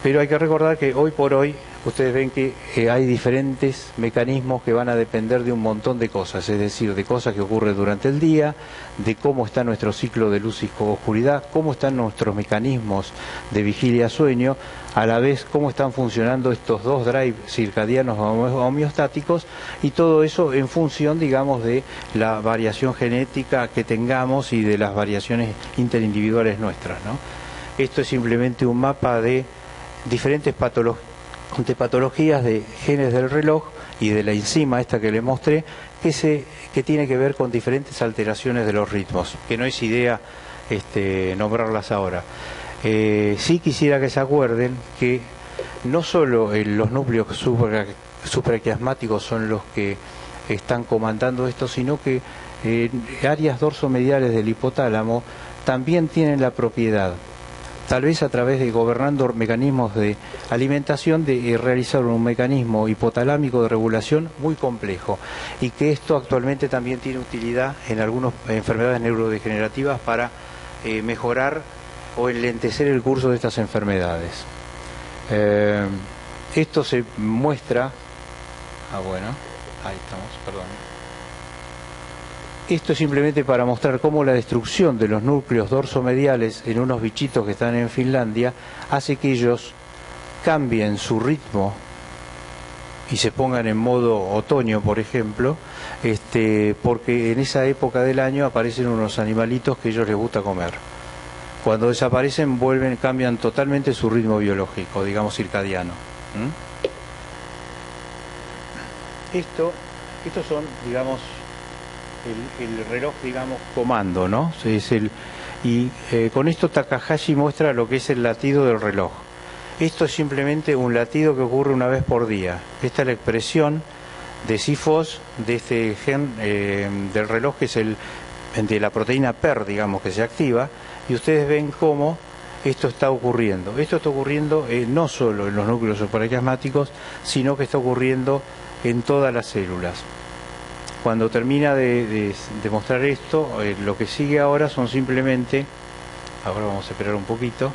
Pero hay que recordar que hoy por hoy ustedes ven que hay diferentes mecanismos que van a depender de un montón de cosas, es decir, de cosas que ocurren durante el día, de cómo está nuestro ciclo de luz y oscuridad, cómo están nuestros mecanismos de vigilia-sueño, a la vez cómo están funcionando estos dos drives circadianos homeostáticos, y todo eso en función, digamos, de la variación genética que tengamos y de las variaciones interindividuales nuestras, ¿no? Esto es simplemente un mapa de diferentes patologías de genes del reloj y de la enzima esta que les mostré, que tiene que ver con diferentes alteraciones de los ritmos, que no es idea nombrarlas ahora. Sí quisiera que se acuerden que no solo los núcleos supraquiasmáticos son los que están comandando esto, sino que áreas dorsomediales del hipotálamo también tienen la propiedad, tal vez a través de gobernando mecanismos de alimentación, de realizar un mecanismo hipotalámico de regulación muy complejo, y que esto actualmente también tiene utilidad en algunas enfermedades neurodegenerativas para mejorar o enlentecer el curso de estas enfermedades. Esto se muestra... bueno, ahí estamos, perdón. Esto es simplemente para mostrar cómo la destrucción de los núcleos dorsomediales en unos bichitos que están en Finlandia hace que ellos cambien su ritmo y se pongan en modo otoño, por ejemplo, porque en esa época del año aparecen unos animalitos que a ellos les gusta comer. Cuando desaparecen cambian totalmente su ritmo biológico, digamos circadiano. Estos son, digamos, el reloj, digamos, comando, ¿no? Con esto Takahashi muestra lo que es el latido del reloj. Esto es simplemente un latido que ocurre una vez por día. Esta es la expresión de CIFOS de este gen del reloj, que es de la proteína PER, digamos, que se activa, y ustedes ven cómo esto está ocurriendo. Esto está ocurriendo no solo en los núcleos supraquiasmáticos, sino que está ocurriendo en todas las células. Cuando termina de mostrar esto, lo que sigue ahora son simplemente... Ahora vamos a esperar un poquito.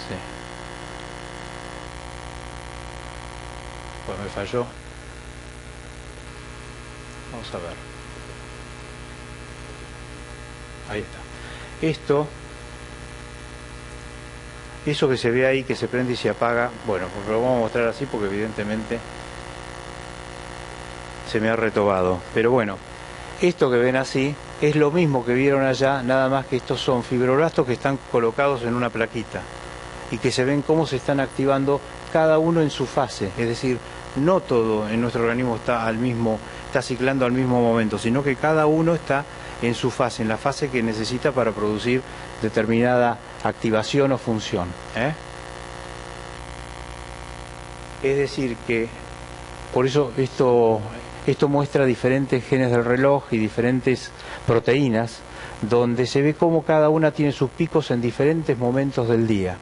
Sí. Pues me falló. Vamos a ver. Ahí está. Eso que se ve ahí, que se prende y se apaga, bueno, pues lo vamos a mostrar así porque evidentemente se me ha retobado. Pero bueno, esto que ven así es lo mismo que vieron allá, nada más que estos son fibroblastos que están colocados en una plaquita y que se ven cómo se están activando cada uno en su fase. Es decir, no todo en nuestro organismo está ciclando al mismo momento, sino que cada uno está en su fase, en la fase que necesita para producir determinada activación o función. Es decir que, por eso esto muestra diferentes genes del reloj y diferentes proteínas, donde se ve cómo cada una tiene sus picos en diferentes momentos del día.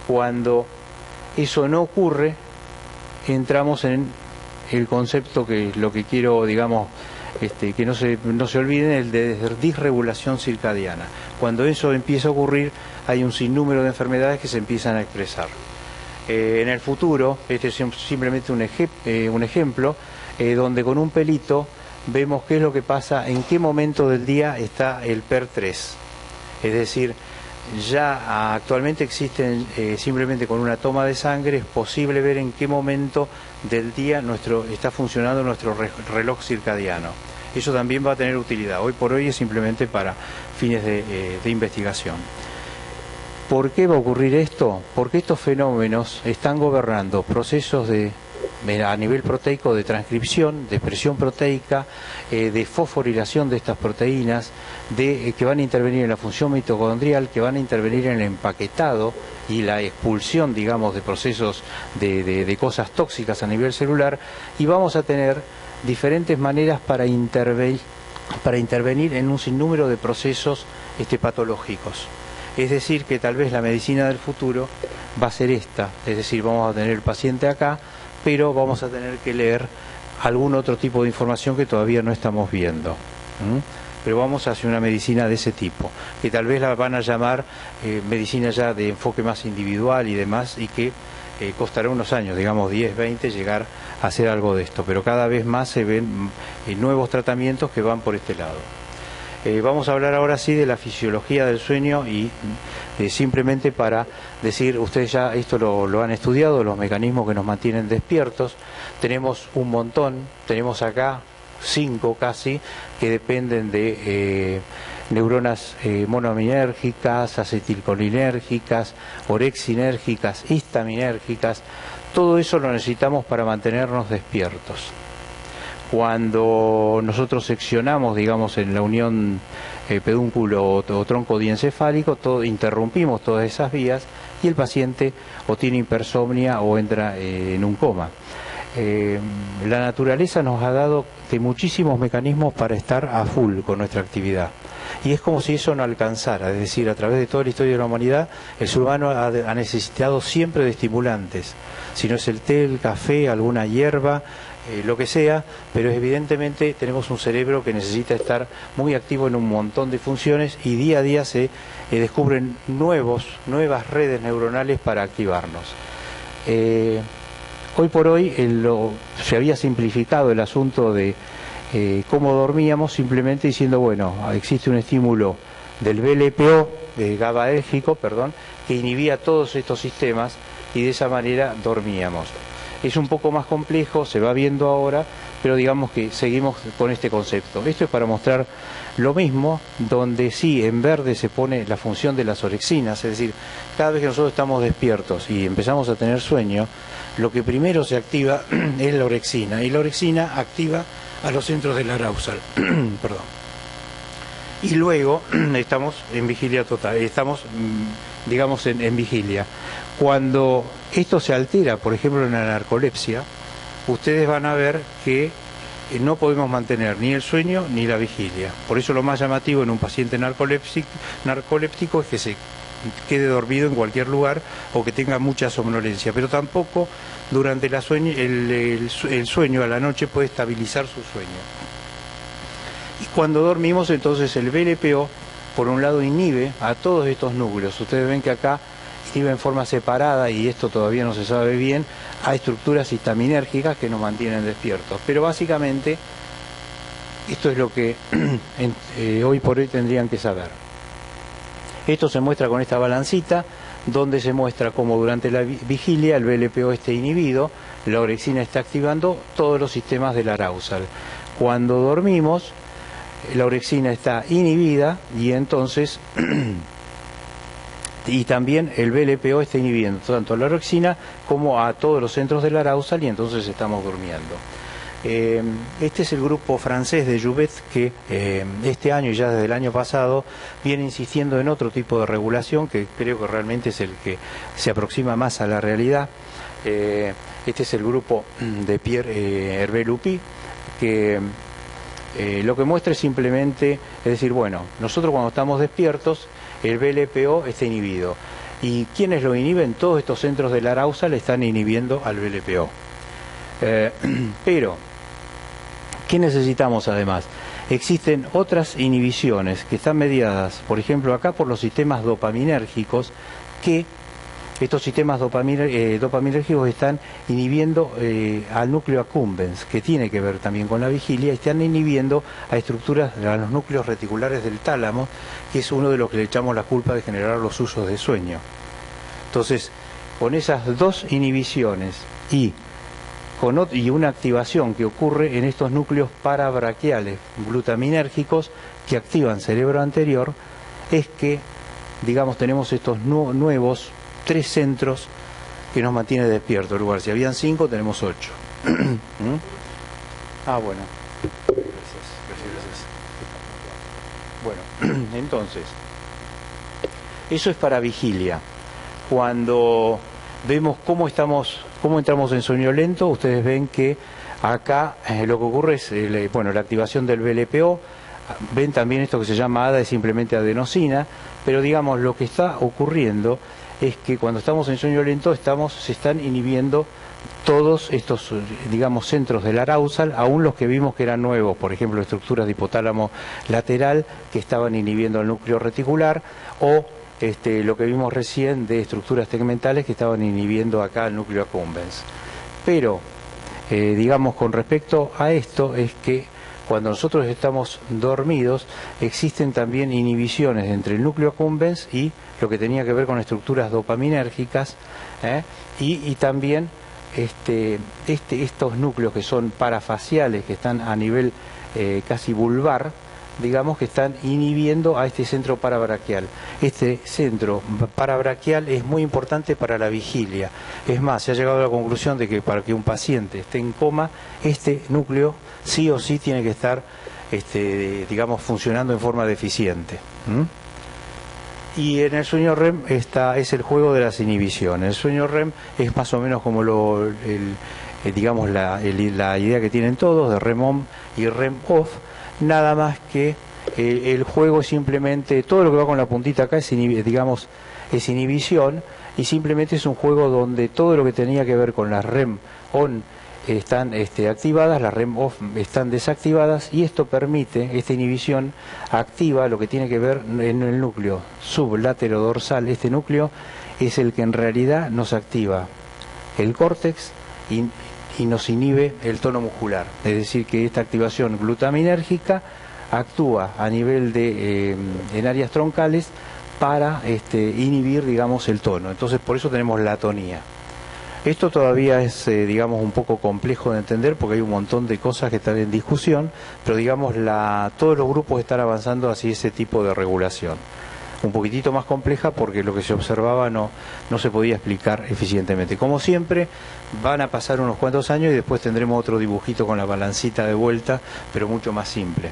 Cuando eso no ocurre, entramos en el concepto que lo que quiero, digamos, que no se olviden, el de disregulación circadiana. Cuando eso empieza a ocurrir, hay un sinnúmero de enfermedades que se empiezan a expresar. En el futuro, este es simplemente un ejemplo, donde con un pelito vemos qué es lo que pasa, en qué momento del día está el PER3. Es decir, ya actualmente existen, simplemente con una toma de sangre, es posible ver en qué momento del día está funcionando nuestro reloj circadiano. Eso también va a tener utilidad. Hoy por hoy es simplemente para fines de investigación. ¿Por qué va a ocurrir esto? Porque estos fenómenos están gobernando procesos de a nivel proteico de transcripción, de expresión proteica, de fosforilación de estas proteínas, que van a intervenir en la función mitocondrial, que van a intervenir en el empaquetado y la expulsión, digamos, de procesos de cosas tóxicas a nivel celular, y vamos a tener diferentes maneras para intervenir en un sinnúmero de procesos patológicos. Es decir, que tal vez la medicina del futuro va a ser esta, es decir, vamos a tener el paciente acá, pero vamos a tener que leer algún otro tipo de información que todavía no estamos viendo. Pero vamos hacia una medicina de ese tipo, que tal vez la van a llamar medicina ya de enfoque más individual y demás, y que costará unos años, digamos 10, 20, llegar a hacer algo de esto, pero cada vez más se ven nuevos tratamientos que van por este lado. Vamos a hablar ahora sí de la fisiología del sueño y simplemente para decir, ustedes ya esto lo han estudiado, los mecanismos que nos mantienen despiertos. Tenemos un montón, tenemos acá 5 casi, que dependen de neuronas monoaminérgicas, acetilcolinérgicas, orexinérgicas, histaminérgicas. Todo eso lo necesitamos para mantenernos despiertos. Cuando nosotros seccionamos, digamos, en la unión pedúnculo o tronco diencefálico, interrumpimos todas esas vías y el paciente o tiene hipersomnia o entra en un coma. La naturaleza nos ha dado muchísimos mecanismos para estar a full con nuestra actividad. Y es como si eso no alcanzara, es decir, a través de toda la historia de la humanidad, el ser humano ha necesitado siempre de estimulantes. Si no es el té, el café, alguna hierba, lo que sea, pero evidentemente tenemos un cerebro que necesita estar muy activo en un montón de funciones y día a día se descubren nuevas redes neuronales para activarnos. Hoy por hoy se había simplificado el asunto de cómo dormíamos, simplemente diciendo, bueno, existe un estímulo del BLPO, GABAérgico, que inhibía todos estos sistemas y de esa manera dormíamos. Es un poco más complejo, se va viendo ahora, pero digamos que seguimos con este concepto. Esto es para mostrar lo mismo, donde sí, en verde se pone la función de las orexinas, es decir, cada vez que nosotros estamos despiertos y empezamos a tener sueño, lo que primero se activa es la orexina, y la orexina activa a los centros del arousal. Perdón. Y luego estamos en vigilia total, estamos, digamos, en vigilia. Cuando esto se altera, por ejemplo en la narcolepsia, ustedes van a ver que no podemos mantener ni el sueño ni la vigilia. Por eso lo más llamativo en un paciente narcoléptico es que se quede dormido en cualquier lugar o que tenga mucha somnolencia, pero tampoco durante el sueño a la noche puede estabilizar su sueño. Y cuando dormimos, entonces el BLPO, por un lado, inhibe a todos estos núcleos. Ustedes ven que acá inhibe en forma separada, y esto todavía no se sabe bien, a estructuras histaminérgicas que nos mantienen despiertos. Pero básicamente, esto es lo que hoy por hoy tendrían que saber. Esto se muestra con esta balancita, donde se muestra cómo durante la vigilia el BLPO está inhibido, la orexina está activando todos los sistemas del arousal. Cuando dormimos, la orexina está inhibida y entonces y también el BLPO está inhibiendo tanto la orexina como a todos los centros del arousal, y entonces estamos durmiendo. Este es el grupo francés de Jouvet, que este año y ya desde el año pasado viene insistiendo en otro tipo de regulación que creo que realmente es el que se aproxima más a la realidad. Este es el grupo de Pierre Hervé Lupi, que lo que muestra es simplemente, es decir, bueno, nosotros cuando estamos despiertos el BLPO está inhibido. ¿Y quiénes lo inhiben? Todos estos centros del arousal están inhibiendo al BLPO. Pero, ¿qué necesitamos además? Existen otras inhibiciones que están mediadas, por ejemplo, acá por los sistemas dopaminérgicos, que estos sistemas dopaminérgicos están inhibiendo al núcleo accumbens, que tiene que ver también con la vigilia, y están inhibiendo a los núcleos reticulares del tálamo, que es uno de los que le echamos la culpa de generar los usos de sueño. Entonces, con esas dos inhibiciones y una activación que ocurre en estos núcleos parabraquiales glutaminérgicos que activan cerebro anterior, es que, digamos, tenemos estos nuevos 3 centros que nos mantienen despiertos. En lugar, si habían 5, tenemos 8. Ah, bueno. Gracias. Bueno, entonces, eso es para vigilia. Cuando vemos cómo entramos en sueño lento, ustedes ven que acá lo que ocurre es la activación del VLPO. Ven también esto que se llama ADA, es simplemente adenosina, pero digamos lo que está ocurriendo es que cuando estamos en sueño lento se están inhibiendo todos estos, digamos, centros del arousal, aún los que vimos que eran nuevos, por ejemplo, estructuras de hipotálamo lateral que estaban inhibiendo el núcleo reticular, o lo que vimos recién de estructuras tegmentales que estaban inhibiendo acá el núcleo accumbens. Pero, digamos, con respecto a esto, es que cuando nosotros estamos dormidos, existen también inhibiciones entre el núcleo accumbens y lo que tenía que ver con estructuras dopaminérgicas, y también estos núcleos que son parafaciales, que están a nivel casi vulvar, digamos, que están inhibiendo a este centro parabraquial. Este centro parabraquial es muy importante para la vigilia. Es más, se ha llegado a la conclusión de que para que un paciente esté en coma, este núcleo sí o sí tiene que estar, digamos, funcionando en forma deficiente. Y en el sueño REM es el juego de las inhibiciones. El sueño REM es más o menos como digamos la idea que tienen todos de REM on y REM off, nada más que el juego es simplemente, todo lo que va con la puntita acá es inhibición, y simplemente es un juego donde todo lo que tenía que ver con las REM on están activadas, las REM off están desactivadas, y esto permite, esta inhibición activa lo que tiene que ver en el núcleo subláterodorsal. Este núcleo es el que en realidad nos activa el córtex y nos inhibe el tono muscular. Es decir, que esta activación glutaminérgica actúa a nivel en áreas troncales para inhibir, digamos, el tono. Entonces, por eso tenemos la atonía. Esto todavía es, digamos, un poco complejo de entender porque hay un montón de cosas que están en discusión, pero digamos, todos los grupos están avanzando hacia ese tipo de regulación. Un poquitito más compleja porque lo que se observaba no se podía explicar eficientemente. Como siempre, van a pasar unos cuantos años y después tendremos otro dibujito con la balancita de vuelta, pero mucho más simple.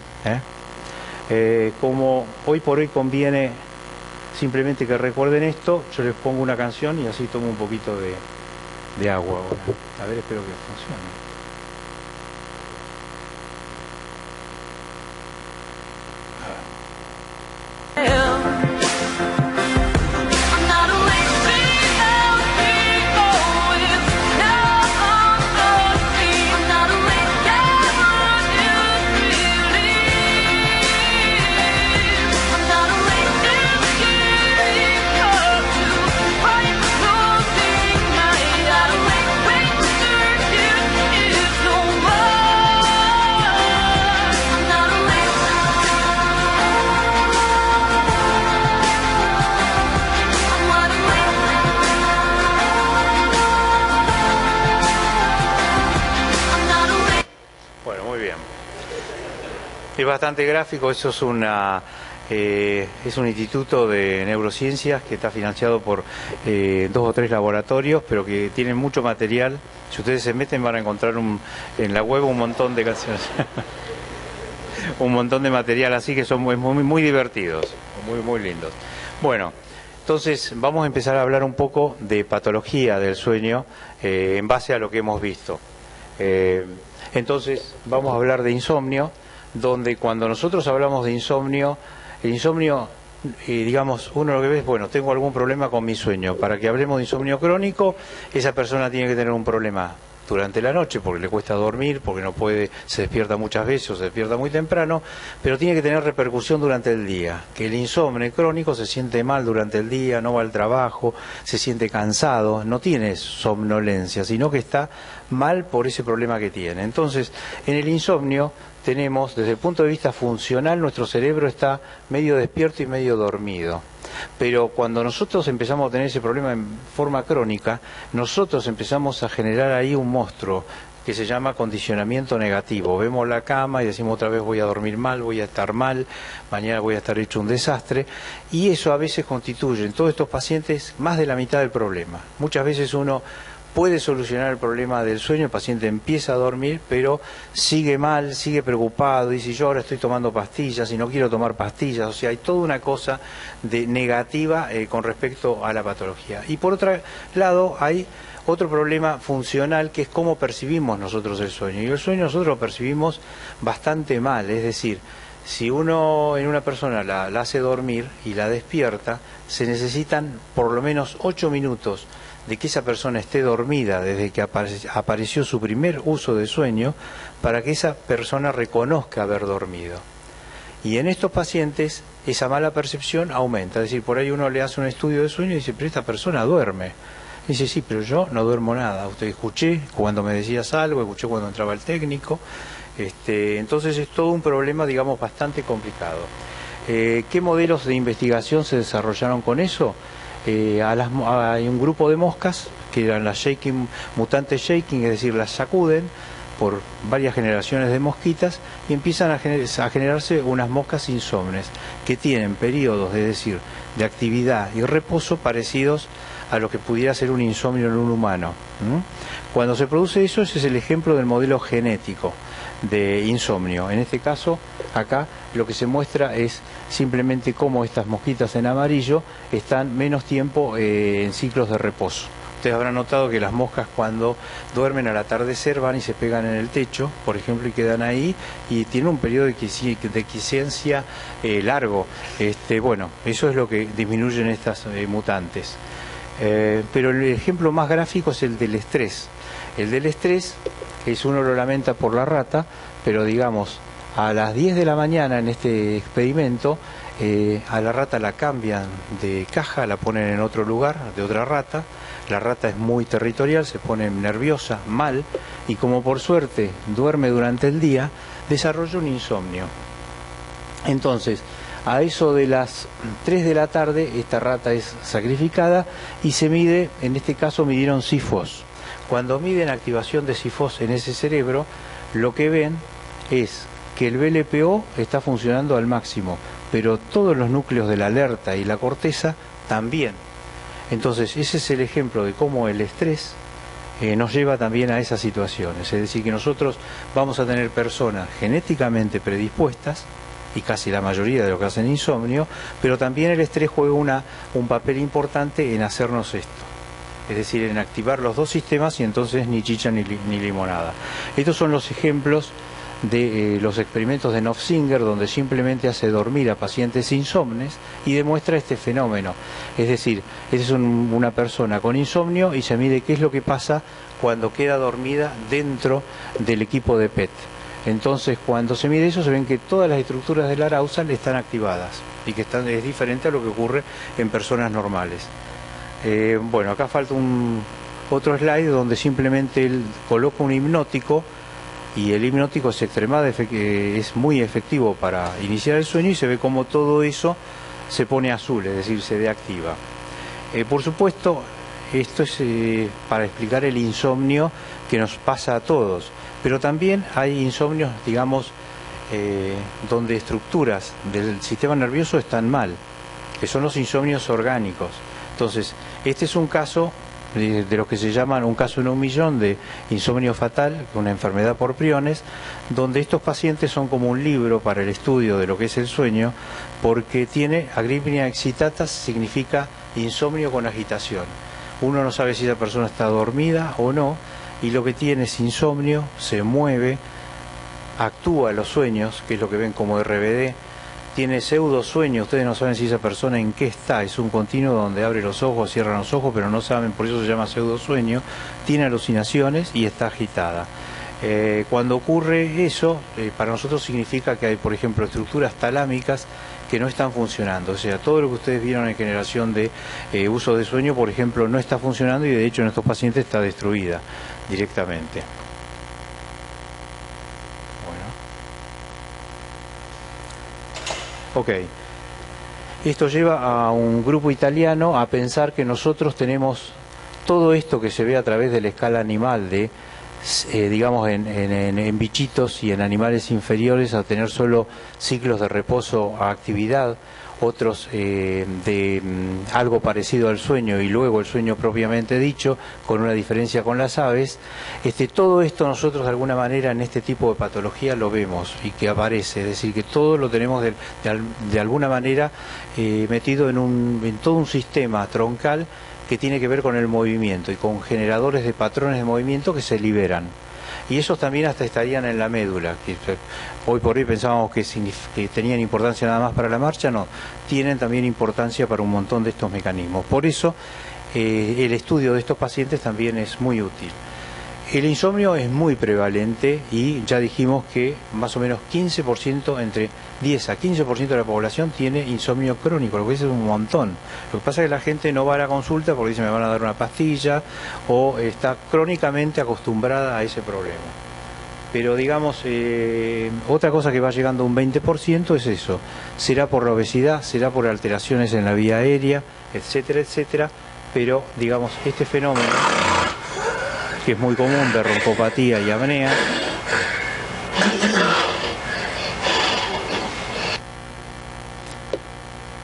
Como hoy por hoy conviene simplemente que recuerden esto, yo les pongo una canción y así tomo un poquito de agua ahora. A ver, espero que funcione. Es bastante gráfico, eso es un instituto de neurociencias que está financiado por 2 o 3 laboratorios, pero que tienen mucho material. Si ustedes se meten van a encontrar en la web un montón de canciones, un montón de material, así que son muy divertidos, muy lindos. Bueno, entonces vamos a empezar a hablar un poco de patología del sueño en base a lo que hemos visto. Entonces vamos a hablar de insomnio, donde cuando nosotros hablamos de insomnio, el insomnio, digamos, uno lo que ve es, bueno, tengo algún problema con mi sueño. Para que hablemos de insomnio crónico, esa persona tiene que tener un problema durante la noche, porque le cuesta dormir, porque no puede, se despierta muchas veces o se despierta muy temprano, pero tiene que tener repercusión durante el día. Que el insomnio crónico se siente mal durante el día, no va al trabajo, se siente cansado, no tiene somnolencia, sino que está mal por ese problema que tiene. Entonces, en el insomnio tenemos, desde el punto de vista funcional, nuestro cerebro está medio despierto y medio dormido. Pero cuando nosotros empezamos a tener ese problema en forma crónica, nosotros empezamos a generar ahí un monstruo que se llama condicionamiento negativo. Vemos la cama y decimos otra vez voy a dormir mal, voy a estar mal, mañana voy a estar hecho un desastre, y eso a veces constituye en todos estos pacientes más de la mitad del problema. Muchas veces uno puede solucionar el problema del sueño, el paciente empieza a dormir, pero sigue mal, sigue preocupado, dice yo ahora estoy tomando pastillas y no quiero tomar pastillas, o sea, hay toda una cosa de negativa con respecto a la patología. Y por otro lado hay otro problema funcional que es cómo percibimos nosotros el sueño, y el sueño nosotros lo percibimos bastante mal, es decir, si uno en una persona la hace dormir y la despierta, se necesitan por lo menos 8 minutos de que esa persona esté dormida desde que apareció su primer uso de sueño para que esa persona reconozca haber dormido. Y en estos pacientes esa mala percepción aumenta, es decir, por ahí uno le hace un estudio de sueño y dice, pero esta persona duerme. Y dice, sí, pero yo no duermo nada, usted escuché cuando me decías algo, escuché cuando entraba el técnico, entonces es todo un problema, digamos, bastante complicado. ¿Qué modelos de investigación se desarrollaron con eso? Hay un grupo de moscas que eran las mutantes shaking, es decir, las sacuden por varias generaciones de mosquitas y empiezan a generarse unas moscas insomnes que tienen periodos, es decir, de actividad y reposo parecidos a lo que pudiera ser un insomnio en un humano. Cuando se produce eso, ese es el ejemplo del modelo genético de insomnio. En este caso, acá lo que se muestra es simplemente cómo estas mosquitas en amarillo están menos tiempo en ciclos de reposo. Ustedes habrán notado que las moscas cuando duermen al atardecer van y se pegan en el techo, por ejemplo, y quedan ahí y tienen un periodo de quisiencia largo. Bueno, eso es lo que disminuyen estas mutantes. Pero el ejemplo más gráfico es el del estrés. El del estrés uno lo lamenta por la rata, pero digamos, a las 10 de la mañana en este experimento, a la rata la cambian de caja, la ponen en otro lugar, de otra rata. La rata es muy territorial, se pone nerviosa, mal, y como por suerte duerme durante el día, desarrolla un insomnio. Entonces, a eso de las 3 de la tarde, esta rata es sacrificada y se mide, en este caso midieron CIFOS. Cuando miden activación de CIFOS en ese cerebro, lo que ven es que el BLPO está funcionando al máximo, pero todos los núcleos de la alerta y la corteza también. Entonces, ese es el ejemplo de cómo el estrés nos lleva también a esas situaciones. Es decir, que nosotros vamos a tener personas genéticamente predispuestas, y casi la mayoría de los que hacen insomnio, pero también el estrés juega un papel importante en hacernos esto. Es decir, en activar los dos sistemas y entonces ni chicha ni limonada. Estos son los ejemplos de los experimentos de Nofsinger, donde simplemente hace dormir a pacientes insomnes y demuestra este fenómeno. Es decir, es una persona con insomnio y se mide qué es lo que pasa cuando queda dormida dentro del equipo de PET. Entonces, cuando se mide eso, se ven que todas las estructuras del arousal están activadas y que es diferente a lo que ocurre en personas normales. Bueno, acá falta otro slide donde simplemente él coloca un hipnótico y el hipnótico es muy efectivo para iniciar el sueño y se ve como todo eso se pone azul, es decir, se deactiva. Por supuesto, esto es para explicar el insomnio que nos pasa a todos, pero también hay insomnios, digamos, donde estructuras del sistema nervioso están mal, que son los insomnios orgánicos. Entonces, este es un caso de los que se llaman un caso en 1.000.000 de insomnio fatal, una enfermedad por priones, donde estos pacientes son como un libro para el estudio de lo que es el sueño, porque tiene agripnia excitata, significa insomnio con agitación. Uno no sabe si esa persona está dormida o no, y lo que tiene es insomnio, se mueve, actúa los sueños, que es lo que ven como RBD, tiene pseudo sueño, ustedes no saben si esa persona en qué está, es un continuo donde abre los ojos, cierra los ojos, pero no saben, por eso se llama pseudo sueño, tiene alucinaciones y está agitada. Cuando ocurre eso, para nosotros significa que hay, por ejemplo, estructuras talámicas que no están funcionando, o sea, todo lo que ustedes vieron en generación de uso de sueño, por ejemplo, no está funcionando y de hecho en estos pacientes está destruida directamente. Ok, esto lleva a un grupo italiano a pensar que nosotros tenemos todo esto que se ve a través de la escala animal, de digamos en bichitos y en animales inferiores, a tener solo ciclos de reposo a actividad, otros algo parecido al sueño y luego el sueño propiamente dicho, con una diferencia con las aves. Todo esto nosotros de alguna manera en este tipo de patología lo vemos y que aparece, es decir, que todo lo tenemos de alguna manera metido en todo un sistema troncal que tiene que ver con el movimiento y con generadores de patrones de movimiento que se liberan. Y esos también hasta estarían en la médula, que hoy por hoy pensábamos que tenían importancia nada más para la marcha, no, tienen también importancia para un montón de estos mecanismos. Por eso el estudio de estos pacientes también es muy útil. El insomnio es muy prevalente y ya dijimos que más o menos 15%, entre 10 a 15% de la población tiene insomnio crónico, lo que es un montón. Lo que pasa es que la gente no va a la consulta porque dice me van a dar una pastilla o está crónicamente acostumbrada a ese problema. Pero digamos, otra cosa que va llegando a un 20% es eso. Será por la obesidad, será por alteraciones en la vía aérea, etcétera, etcétera. Pero digamos, este fenómeno, que es muy común, de broncopatía y apnea,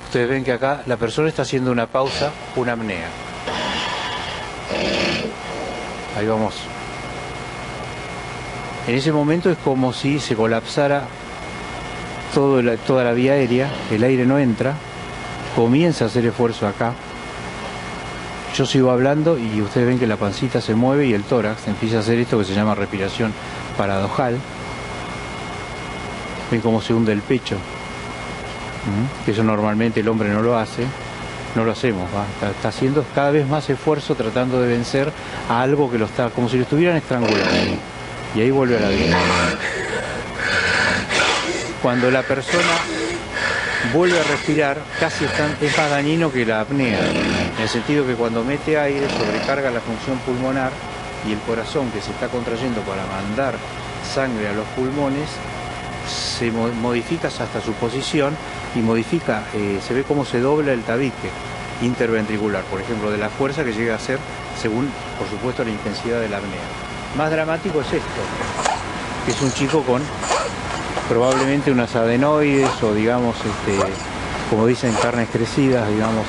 ustedes ven que acá la persona está haciendo una pausa, una apnea. Ahí vamos. En ese momento es como si se colapsara toda la vía aérea, el aire no entra, comienza a hacer esfuerzo acá. Yo sigo hablando y ustedes ven que la pancita se mueve y el tórax empieza a hacer esto que se llama respiración paradojal. Ven cómo se hunde el pecho. Que eso normalmente el hombre no lo hace, no lo hacemos, está haciendo cada vez más esfuerzo tratando de vencer a algo que lo está, como si lo estuvieran estrangulando. Y ahí vuelve a la vida. Cuando la persona vuelve a respirar, casi es más dañino que la apnea, en el sentido que cuando mete aire sobrecarga la función pulmonar y el corazón, que se está contrayendo para mandar sangre a los pulmones, se modifica hasta su posición y modifica, se ve cómo se dobla el tabique interventricular, por ejemplo, de la fuerza que llega a ser según, por supuesto, la intensidad de la apnea. Más dramático es esto, que es un chico con probablemente unas adenoides o digamos, como dicen, carnes crecidas, digamos,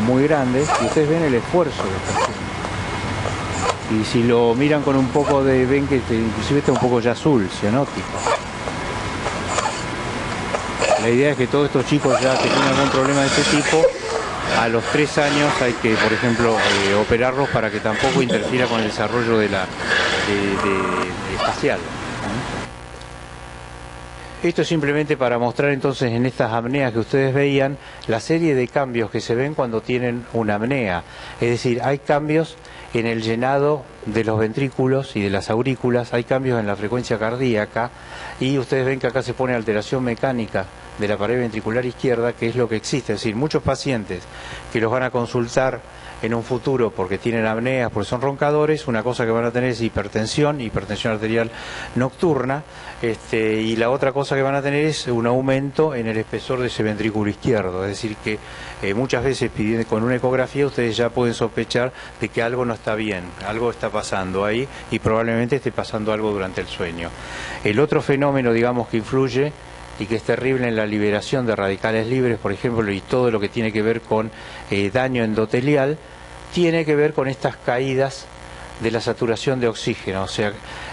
muy grandes, y ustedes ven el esfuerzo que está haciendo. Y si lo miran con un poco de, ven que inclusive está un poco ya azul, cianótico. La idea es que todos estos chicos ya que tienen algún problema de este tipo, a los 3 años hay que, por ejemplo, operarlos para que tampoco interfiera con el desarrollo de espacial. Esto es simplemente para mostrar entonces en estas apneas que ustedes veían la serie de cambios que se ven cuando tienen una apnea. Es decir, hay cambios en el llenado de los ventrículos y de las aurículas, hay cambios en la frecuencia cardíaca y ustedes ven que acá se pone alteración mecánica de la pared ventricular izquierda, que es lo que existe. Es decir, muchos pacientes que los van a consultar en un futuro porque tienen apneas, porque son roncadores, una cosa que van a tener es hipertensión arterial nocturna, y la otra cosa que van a tener es un aumento en el espesor de ese ventrículo izquierdo. Es decir, que muchas veces con una ecografía ustedes ya pueden sospechar de que algo no está bien, algo está pasando ahí y probablemente esté pasando algo durante el sueño. El otro fenómeno, digamos, que influye y que es terrible en la liberación de radicales libres, por ejemplo, y todo lo que tiene que ver con daño endotelial, tiene que ver con estas caídas de la saturación de oxígeno. O sea,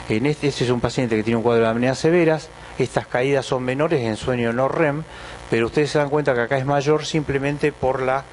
este es un paciente que tiene un cuadro de apneas severas, estas caídas son menores en sueño no REM, pero ustedes se dan cuenta que acá es mayor simplemente por la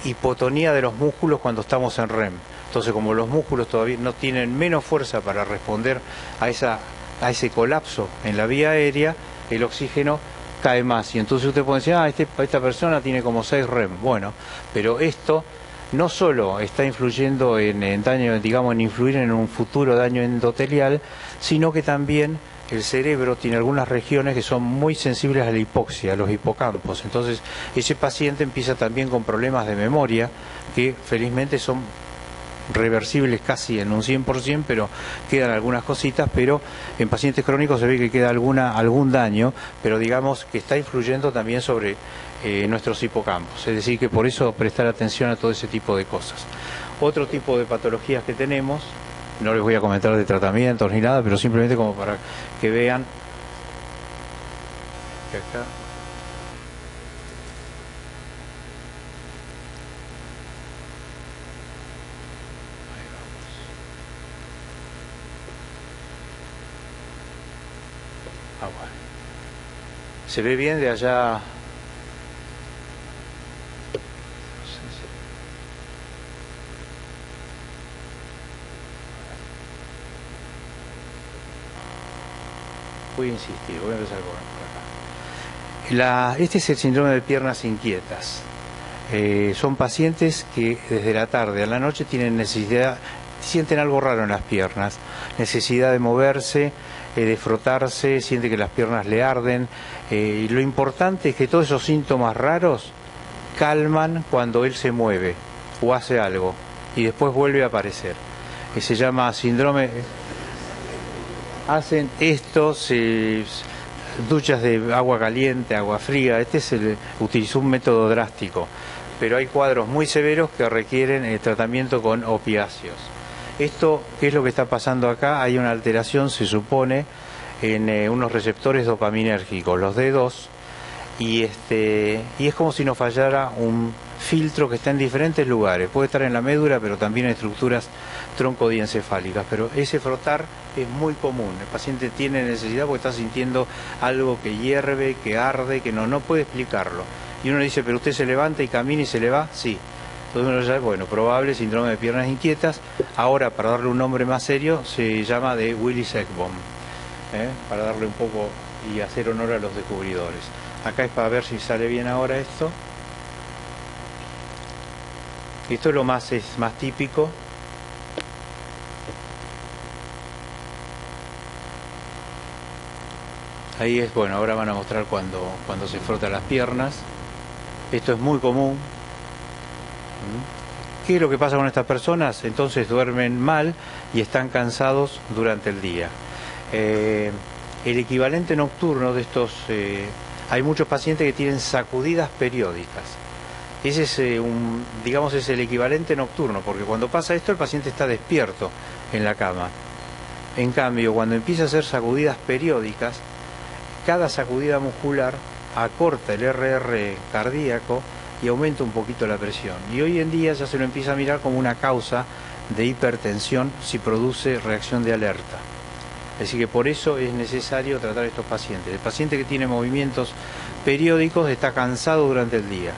hipotonía de los músculos cuando estamos en REM. Entonces, como los músculos todavía no tienen menos fuerza para responder a ese colapso en la vía aérea, el oxígeno cae más. Y entonces usted puede decir, esta persona tiene como 6 REM. Bueno, pero esto no solo está influyendo en daño, digamos, en influir en un futuro daño endotelial, sino que también el cerebro tiene algunas regiones que son muy sensibles a la hipoxia, a los hipocampos. Entonces, ese paciente empieza también con problemas de memoria, que felizmente son reversibles casi en un 100%, pero quedan algunas cositas, pero en pacientes crónicos se ve que queda algún daño, pero digamos que está influyendo también sobre nuestros hipocampos, es decir que por eso prestar atención a todo ese tipo de cosas. Otro tipo de patologías que tenemos, no les voy a comentar de tratamientos ni nada, pero simplemente como para que vean que acá Bueno. ¿Se ve bien de allá? Voy a insistir, voy a empezar por acá. Este es el síndrome de piernas inquietas. Son pacientes que desde la tarde a la noche tienen necesidad, sienten algo raro en las piernas, necesidad de moverse, de frotarse, siente que las piernas le arden. Lo importante es que todos esos síntomas raros calman cuando él se mueve o hace algo y después vuelve a aparecer. Se llama síndrome. Hacen estos duchas de agua caliente, agua fría. Utilizó un método drástico, pero hay cuadros muy severos que requieren tratamiento con opiáceos. Esto, ¿qué es lo que está pasando acá? Hay una alteración, se supone, en unos receptores dopaminérgicos, los D2, y es como si nos fallara un filtro que está en diferentes lugares. Puede estar en la médula, pero también en estructuras troncodiensefálicas. Pero ese frotar es muy común. El paciente tiene necesidad porque está sintiendo algo que hierve, que arde, que no puede explicarlo. Y uno le dice, pero usted se levanta y camina y se le va. Sí. Entonces uno dice, bueno, probable síndrome de piernas inquietas. Ahora, para darle un nombre más serio, se llama de Willis-Ekbom, para darle un poco y hacer honor a los descubridores. Acá es para ver si sale bien ahora esto. Esto es lo más típico. Ahí es, bueno, ahora van a mostrar cuando se frota las piernas. Esto es muy común. ¿Qué es lo que pasa con estas personas? Entonces duermen mal y están cansados durante el día. El equivalente nocturno de estos, hay muchos pacientes que tienen sacudidas periódicas. Ese es digamos, es el equivalente nocturno, porque cuando pasa esto el paciente está despierto en la cama. En cambio, cuando empieza a hacer sacudidas periódicas, cada sacudida muscular acorta el RR cardíaco y aumenta un poquito la presión. Y hoy en día ya se lo empieza a mirar como una causa de hipertensión si produce reacción de alerta. Así que por eso es necesario tratar a estos pacientes. El paciente que tiene movimientos periódicos está cansado durante el día.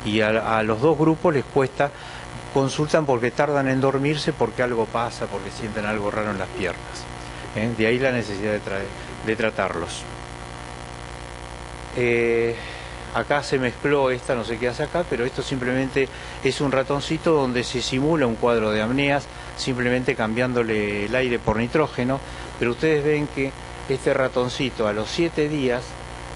Y a los dos grupos les cuesta, consultan porque tardan en dormirse, porque algo pasa, porque sienten algo raro en las piernas. De ahí la necesidad de tratarlos. Acá se mezcló esta, no sé qué hace acá, pero esto simplemente es un ratoncito donde se simula un cuadro de apneas, simplemente cambiándole el aire por nitrógeno, pero ustedes ven que este ratoncito a los 7 días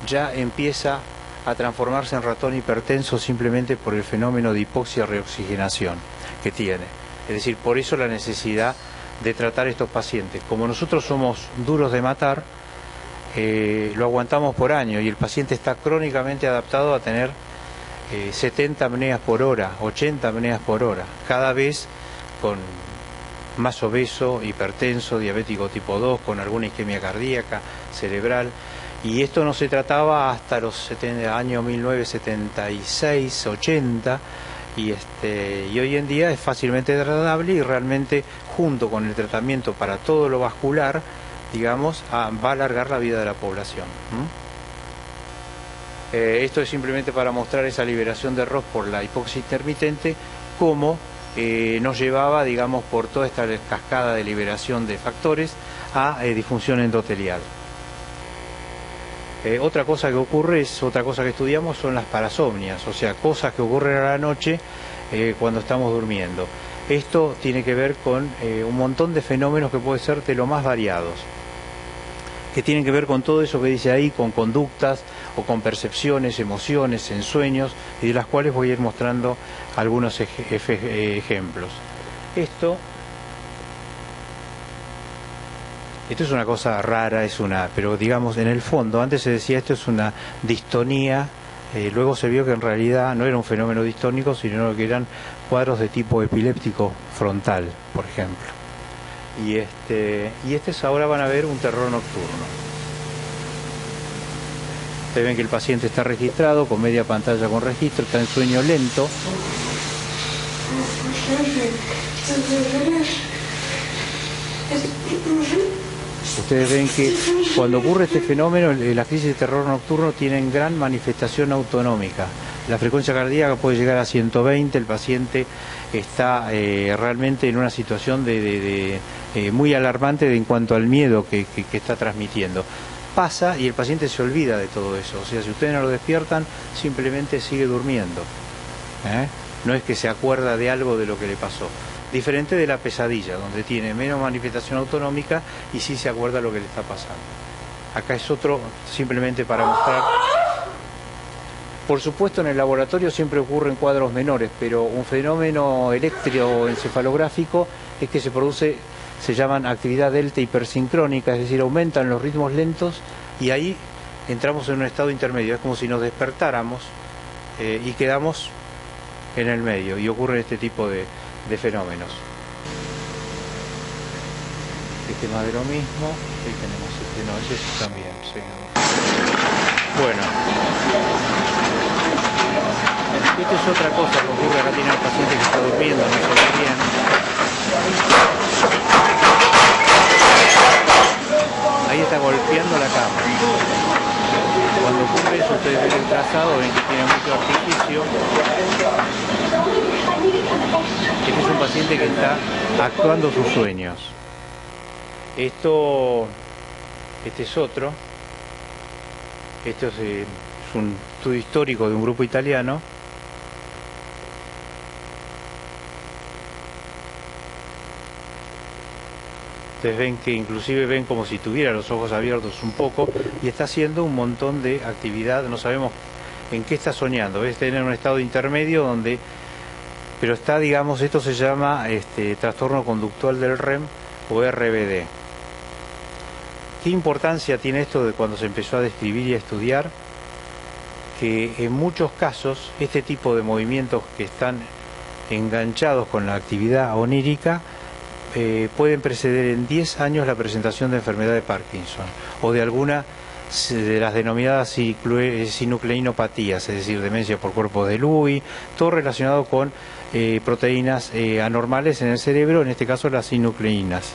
ya empieza a transformarse en ratón hipertenso simplemente por el fenómeno de hipoxia-reoxigenación que tiene. Es decir, por eso la necesidad de tratar a estos pacientes. Como nosotros somos duros de matar, lo aguantamos por año y el paciente está crónicamente adaptado a tener 70 apneas por hora, 80 apneas por hora, cada vez con más obeso, hipertenso, diabético tipo 2, con alguna isquemia cardíaca, cerebral. Y esto no se trataba hasta los años 1976, 80, y hoy en día es fácilmente tratable y realmente junto con el tratamiento para todo lo vascular, digamos, va a alargar la vida de la población. Esto es simplemente para mostrar esa liberación de ROS por la hipoxia intermitente, cómo nos llevaba, digamos, por toda esta cascada de liberación de factores a disfunción endotelial. Otra cosa que ocurre, otra cosa que estudiamos son las parasomnias, o sea, cosas que ocurren a la noche cuando estamos durmiendo. Esto tiene que ver con un montón de fenómenos que pueden ser de lo más variados, que tienen que ver con todo eso que dice ahí, con conductas o con percepciones, emociones, ensueños, y de las cuales voy a ir mostrando algunos ejemplos. Esto es una cosa rara, pero digamos en el fondo, antes se decía esto es una distonía, luego se vio que en realidad no era un fenómeno distónico, sino que eran cuadros de tipo epiléptico frontal, por ejemplo. Y ahora van a ver un terror nocturno. Ustedes ven que el paciente está registrado, con media pantalla con registro, está en sueño lento. Ustedes ven que cuando ocurre este fenómeno, las crisis de terror nocturno tienen gran manifestación autonómica. La frecuencia cardíaca puede llegar a 120, el paciente está realmente en una situación muy alarmante en cuanto al miedo que está transmitiendo. Pasa y el paciente se olvida de todo eso, o sea, si ustedes no lo despiertan, simplemente sigue durmiendo. No es que se acuerda de algo de lo que le pasó. Diferente de la pesadilla, donde tiene menos manifestación autonómica y sí se acuerda lo que le está pasando. Acá es otro, simplemente para mostrar. Por supuesto, en el laboratorio siempre ocurren cuadros menores, pero un fenómeno electroencefalográfico es que se produce, se llaman actividad delta hipersincrónica, es decir, aumentan los ritmos lentos y ahí entramos en un estado intermedio. Es como si nos despertáramos y quedamos en el medio y ocurre este tipo de fenómenos. Este más de lo mismo, ahí tenemos ese también, sí. Bueno, esta es otra cosa que ocurre. Acá tiene el paciente que está durmiendo, no se ve bien. Ahí está golpeando la cama. Cuando ocurre eso, ustedes ven el trazado, ven que tiene mucho artificio. Este es un paciente que está actuando sus sueños. Este es otro. Esto es un estudio histórico de un grupo italiano. Ustedes ven que inclusive ven como si tuviera los ojos abiertos un poco y está haciendo un montón de actividad. No sabemos en qué está soñando. Es tener un estado intermedio donde... Pero está, digamos, esto se llama trastorno conductual del REM o RBD. ¿Qué importancia tiene esto de cuando se empezó a describir y a estudiar? Que en muchos casos este tipo de movimientos que están enganchados con la actividad onírica pueden preceder en 10 años la presentación de enfermedad de Parkinson o de alguna de las denominadas sinucleinopatías, es decir, demencia por cuerpos de Lewy, todo relacionado con proteínas anormales en el cerebro, en este caso las sinucleínas.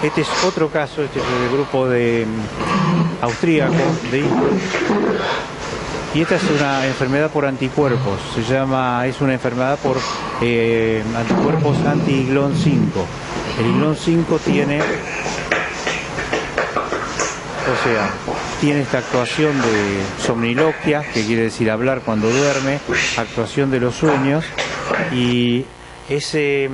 Este es otro caso, este es del grupo austríaco y esta es una enfermedad por anticuerpos, es una enfermedad por anticuerpos anti-IGLON 5. El IGLON 5 tiene esta actuación de somniloquia, que quiere decir hablar cuando duerme, actuación de los sueños, y ese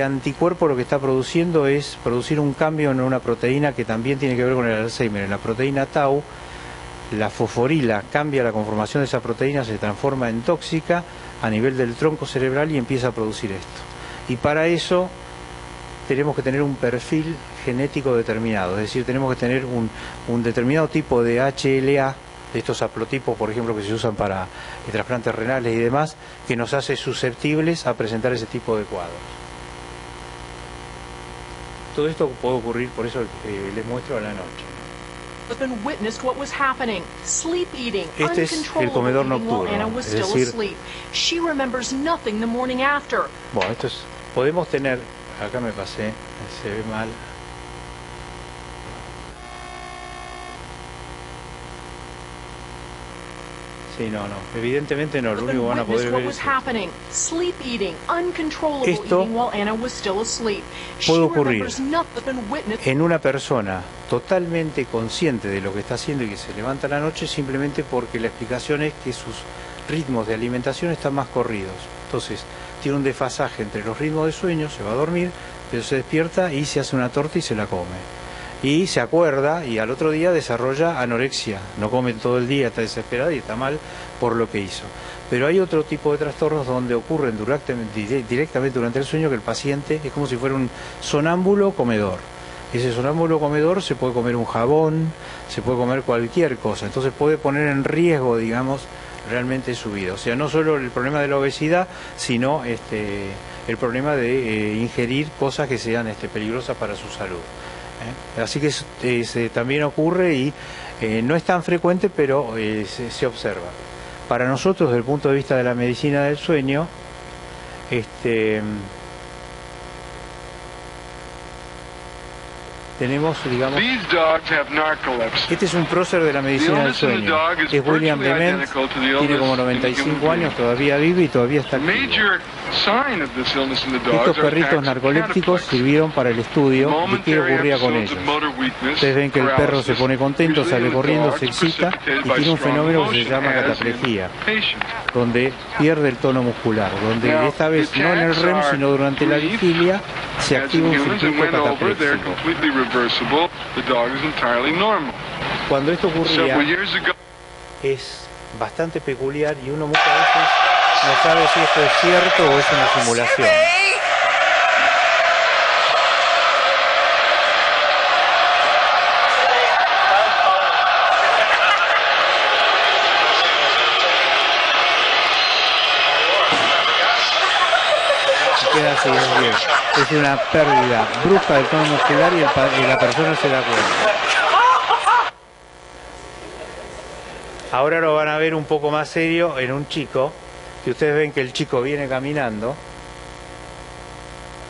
anticuerpo lo que está produciendo es producir un cambio en una proteína que también tiene que ver con el Alzheimer, en la proteína tau. La fosforila cambia la conformación de esa proteína, se transforma en tóxica a nivel del tronco cerebral y empieza a producir esto. Y para eso tenemos que tener un perfil genético determinado, es decir, tenemos que tener un determinado tipo de HLA, de estos haplotipos, por ejemplo, que se usan para trasplantes renales y demás, que nos hace susceptibles a presentar ese tipo de cuadros. Todo esto puede ocurrir, por eso les muestro a la noche. Este es el comedor nocturno, es decir, bueno, esto es, podemos tener, acá me pasé, se ve mal. Sí, no, evidentemente no, lo único que van a poder ver es esto puede ocurrir en una persona totalmente consciente de lo que está haciendo y que se levanta a la noche simplemente porque la explicación es que sus ritmos de alimentación están más corridos. Entonces, tiene un desfasaje entre los ritmos de sueño, se va a dormir, pero se despierta y se hace una torta y se la come. Y se acuerda y al otro día desarrolla anorexia, no come todo el día, está desesperada y está mal por lo que hizo. Pero hay otro tipo de trastornos donde ocurren directamente durante el sueño, que el paciente es como si fuera un sonámbulo comedor. Ese sonámbulo comedor se puede comer un jabón, se puede comer cualquier cosa, entonces puede poner en riesgo, digamos, realmente su vida. O sea, no solo el problema de la obesidad, sino el problema de ingerir cosas que sean peligrosas para su salud. Así que también ocurre y no es tan frecuente, pero se observa. Para nosotros, desde el punto de vista de la medicina del sueño, tenemos, digamos, este es un prócer de la medicina del sueño, es William Dement, tiene como 95 años, todavía vive y todavía está activo. Estos perritos narcolépticos sirvieron para el estudio de qué ocurría con ellos. Ustedes ven que el perro se pone contento, sale corriendo, se excita y tiene un fenómeno que se llama cataplejía, donde pierde el tono muscular, donde esta vez no en el REM sino durante la vigilia se activa un circuito catapléxico. Cuando esto ocurría es bastante peculiar y uno muchas veces no sabe si esto es cierto o es una simulación. Queda así, es bien. Es una pérdida brusca del tono muscular y la persona se da cuenta. Ahora lo van a ver un poco más serio en un chico, que ustedes ven que el chico viene caminando,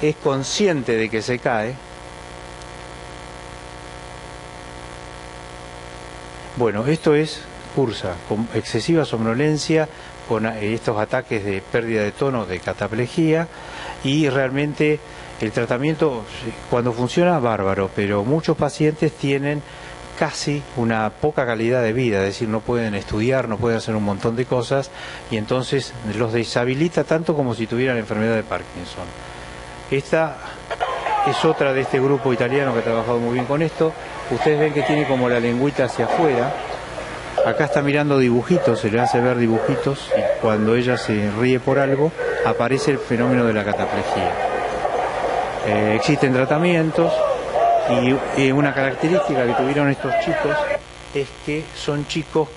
es consciente de que se cae. Bueno, esto es cursa, con excesiva somnolencia, con estos ataques de pérdida de tono, de cataplejía, y realmente el tratamiento, cuando funciona, bárbaro, pero muchos pacientes tienen casi una poca calidad de vida, es decir, no pueden estudiar, no pueden hacer un montón de cosas, y entonces los deshabilita tanto como si tuvieran la enfermedad de Parkinson. Esta es otra de este grupo italiano que ha trabajado muy bien con esto. Ustedes ven que tiene como la lengüita hacia afuera. Acá está mirando dibujitos, se le hace ver dibujitos, y cuando ella se ríe por algo, aparece el fenómeno de la cataplejía. Existen tratamientos, y una característica que tuvieron estos chicos es que son chicos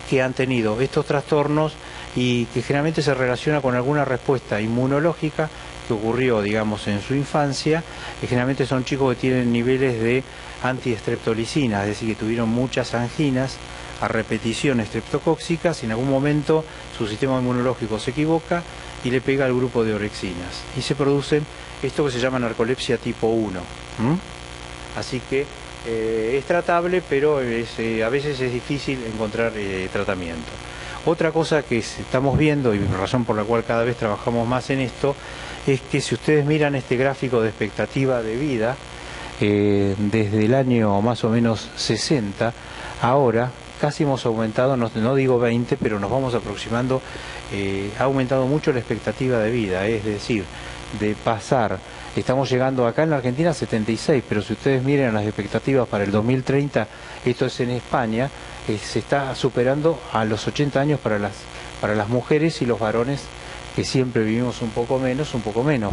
que han tenido estos trastornos y que generalmente se relaciona con alguna respuesta inmunológica que ocurrió, digamos, en su infancia, y generalmente son chicos que tienen niveles de antiestreptolicina, es decir, que tuvieron muchas anginas a repetición estreptocóxicas, y en algún momento su sistema inmunológico se equivoca y le pega al grupo de orexinas, y se producen esto que se llama narcolepsia tipo 1. Así que es tratable, pero a veces es difícil encontrar tratamiento. Otra cosa que estamos viendo, y razón por la cual cada vez trabajamos más en esto, es que si ustedes miran este gráfico de expectativa de vida, desde el año más o menos 60, ahora casi hemos aumentado, no digo 20, pero nos vamos aproximando, ha aumentado mucho la expectativa de vida, es decir, de pasar, estamos llegando acá en la Argentina a 76, pero si ustedes miran las expectativas para el 2030, esto es en España, se está superando a los 80 años para las mujeres y los varones, que siempre vivimos un poco menos,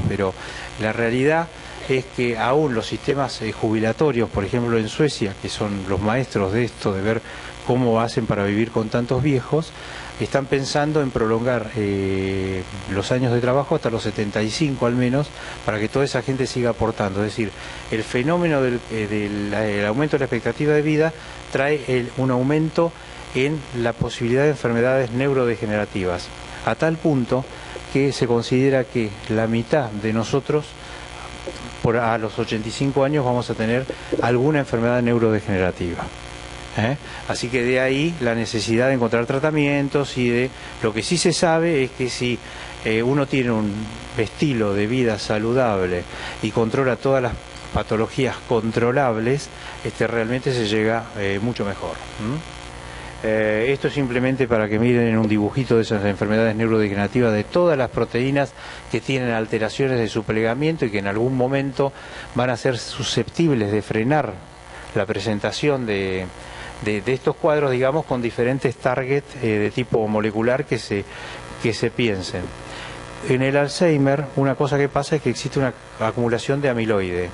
pero la realidad es que aún los sistemas jubilatorios, por ejemplo en Suecia, que son los maestros de esto, de ver cómo hacen para vivir con tantos viejos, están pensando en prolongar los años de trabajo hasta los 75 al menos, para que toda esa gente siga aportando. Es decir, el fenómeno del aumento de la expectativa de vida trae un aumento en la posibilidad de enfermedades neurodegenerativas, a tal punto que se considera que la mitad de nosotros a los 85 años vamos a tener alguna enfermedad neurodegenerativa. Así que de ahí la necesidad de encontrar tratamientos, y de lo que sí se sabe es que si uno tiene un estilo de vida saludable y controla todas las patologías controlables, realmente se llega mucho mejor. Esto es simplemente para que miren en un dibujito de esas enfermedades neurodegenerativas, de todas las proteínas que tienen alteraciones de su plegamiento y que en algún momento van a ser susceptibles de frenar la presentación de estos cuadros, digamos, con diferentes targets de tipo molecular que se piensen. En el Alzheimer, una cosa que pasa es que existe una acumulación de amiloide.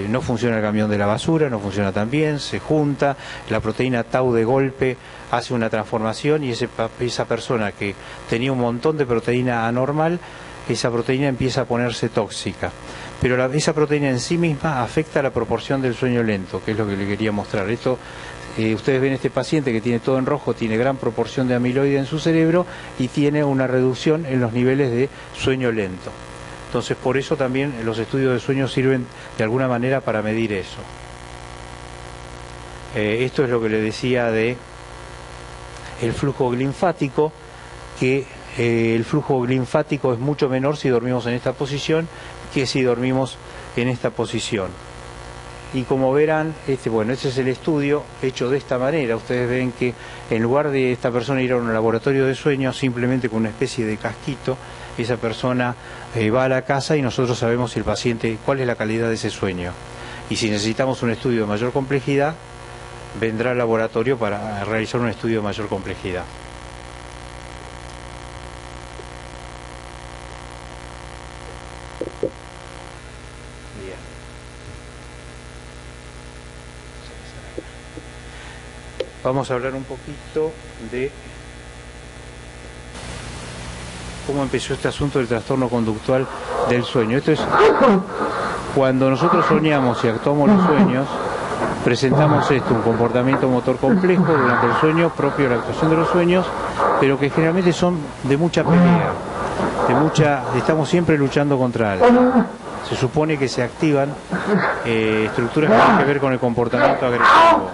No funciona el camión de la basura, no funciona tan bien, se junta, la proteína tau de golpe hace una transformación, y esa persona que tenía un montón de proteína anormal, esa proteína empieza a ponerse tóxica. Pero esa proteína en sí misma afecta a la proporción del sueño lento, que es lo que le quería mostrar. Esto, ustedes ven este paciente que tiene todo en rojo, tiene gran proporción de amiloide en su cerebro y tiene una reducción en los niveles de sueño lento. Entonces, por eso también los estudios de sueño sirven de alguna manera para medir eso. Esto es lo que le decía de el flujo linfático, que el flujo linfático es mucho menor si dormimos en esta posición que si dormimos en esta posición. Y como verán, bueno, este es el estudio hecho de esta manera. Ustedes ven que en lugar de esta persona ir a un laboratorio de sueño, simplemente con una especie de casquito, esa persona va a la casa y nosotros sabemos si el paciente, cuál es la calidad de ese sueño. Y si necesitamos un estudio de mayor complejidad, vendrá al laboratorio para realizar un estudio de mayor complejidad. Bien. Vamos a hablar un poquito de cómo empezó este asunto del trastorno conductual del sueño. Esto es cuando nosotros soñamos y actuamos los sueños, presentamos un comportamiento motor complejo durante el sueño, propio de la actuación de los sueños, pero que generalmente son de mucha pelea, estamos siempre luchando contra algo. Se supone que se activan estructuras que tienen que ver con el comportamiento agresivo.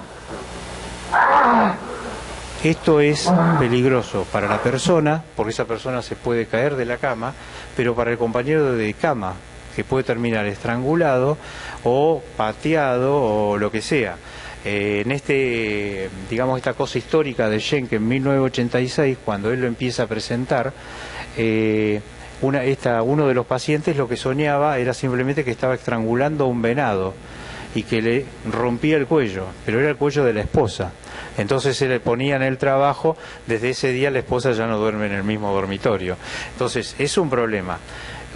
Esto es peligroso para la persona, porque esa persona se puede caer de la cama, pero para el compañero de cama, que puede terminar estrangulado o pateado o lo que sea. En esta cosa histórica de Schenck en 1986, cuando él lo empieza a presentar, uno de los pacientes lo que soñaba era simplemente que estaba estrangulando a un venado y que le rompía el cuello, pero era el cuello de la esposa. Entonces se le ponía en el trabajo, desde ese día la esposa ya no duerme en el mismo dormitorio. Entonces es un problema.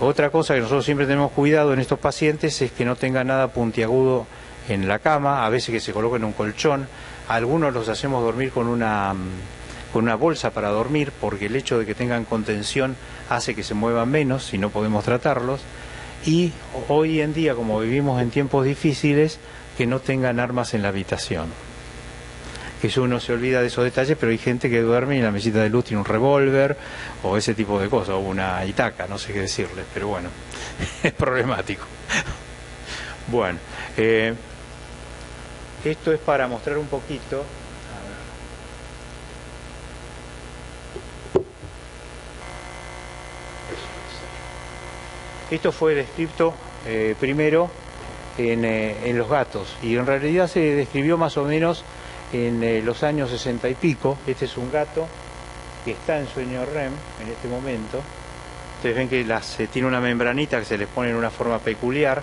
Otra cosa que nosotros siempre tenemos cuidado en estos pacientes es que no tenga nada puntiagudo en la cama, a veces que se coloquen un colchón. A algunos los hacemos dormir con una bolsa para dormir, porque el hecho de que tengan contención hace que se muevan menos si no podemos tratarlos. Y hoy en día, como vivimos en tiempos difíciles, que no tengan armas en la habitación. Que uno se olvida de esos detalles, pero hay gente que duerme y en la mesita de luz tiene un revólver o ese tipo de cosas, o una itaca, no sé qué decirles, pero bueno, es problemático. Bueno, esto es para mostrar un poquito. Esto fue descrito primero en los gatos, y en realidad se describió más o menos en los años 60 y pico. Este es un gato que está en sueño REM en este momento. Ustedes ven que tiene una membranita que se les pone en una forma peculiar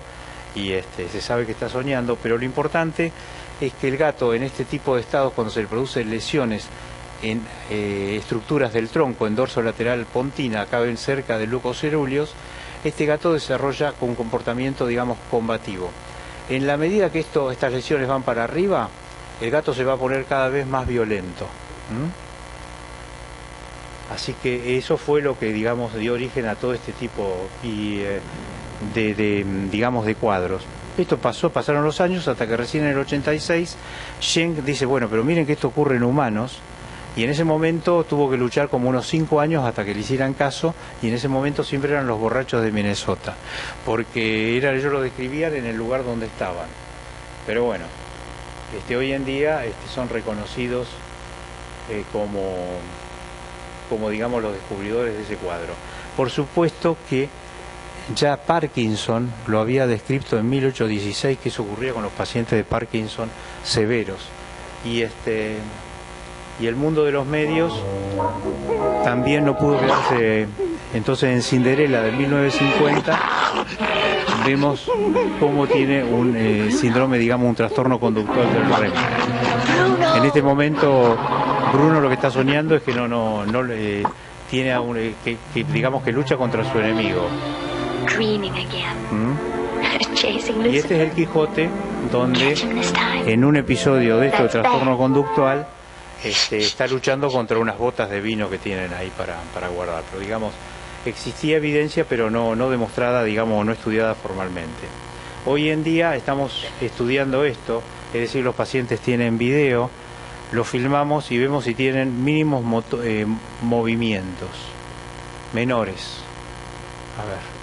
y se sabe que está soñando, pero lo importante es que el gato en este tipo de estados, cuando se le producen lesiones en estructuras del tronco, en dorso lateral pontina, acá ven cerca del lucus ceruleus, este gato desarrolla un comportamiento, digamos, combativo. En la medida que estas lesiones van para arriba, el gato se va a poner cada vez más violento. Así que eso fue lo que, digamos, dio origen a todo este tipo de cuadros. Esto pasaron los años hasta que recién en el 86 Schenck dice, bueno, pero miren que esto ocurre en humanos, y en ese momento tuvo que luchar como unos 5 años hasta que le hicieran caso, y en ese momento siempre eran los borrachos de Minnesota, porque ellos lo describían en el lugar donde estaban. Pero bueno, hoy en día son reconocidos como digamos los descubridores de ese cuadro. Por supuesto que ya Parkinson lo había descrito en 1816, que eso ocurría con los pacientes de Parkinson severos, y el mundo de los medios también no pudo quedarse. Entonces en Cinderella de 1950 vemos cómo tiene un síndrome, digamos, un trastorno conductual del REM. En este momento Bruno lo que está soñando es que tiene digamos que lucha contra su enemigo. Y este es el Quijote, donde en un episodio de esto de trastorno conductual está luchando contra unas botas de vino que tienen ahí para guardar. Pero digamos, existía evidencia, pero no demostrada, digamos, no estudiada formalmente. Hoy en día estamos estudiando esto, es decir, los pacientes tienen video, lo filmamos y vemos si tienen mínimos movimientos menores. A ver.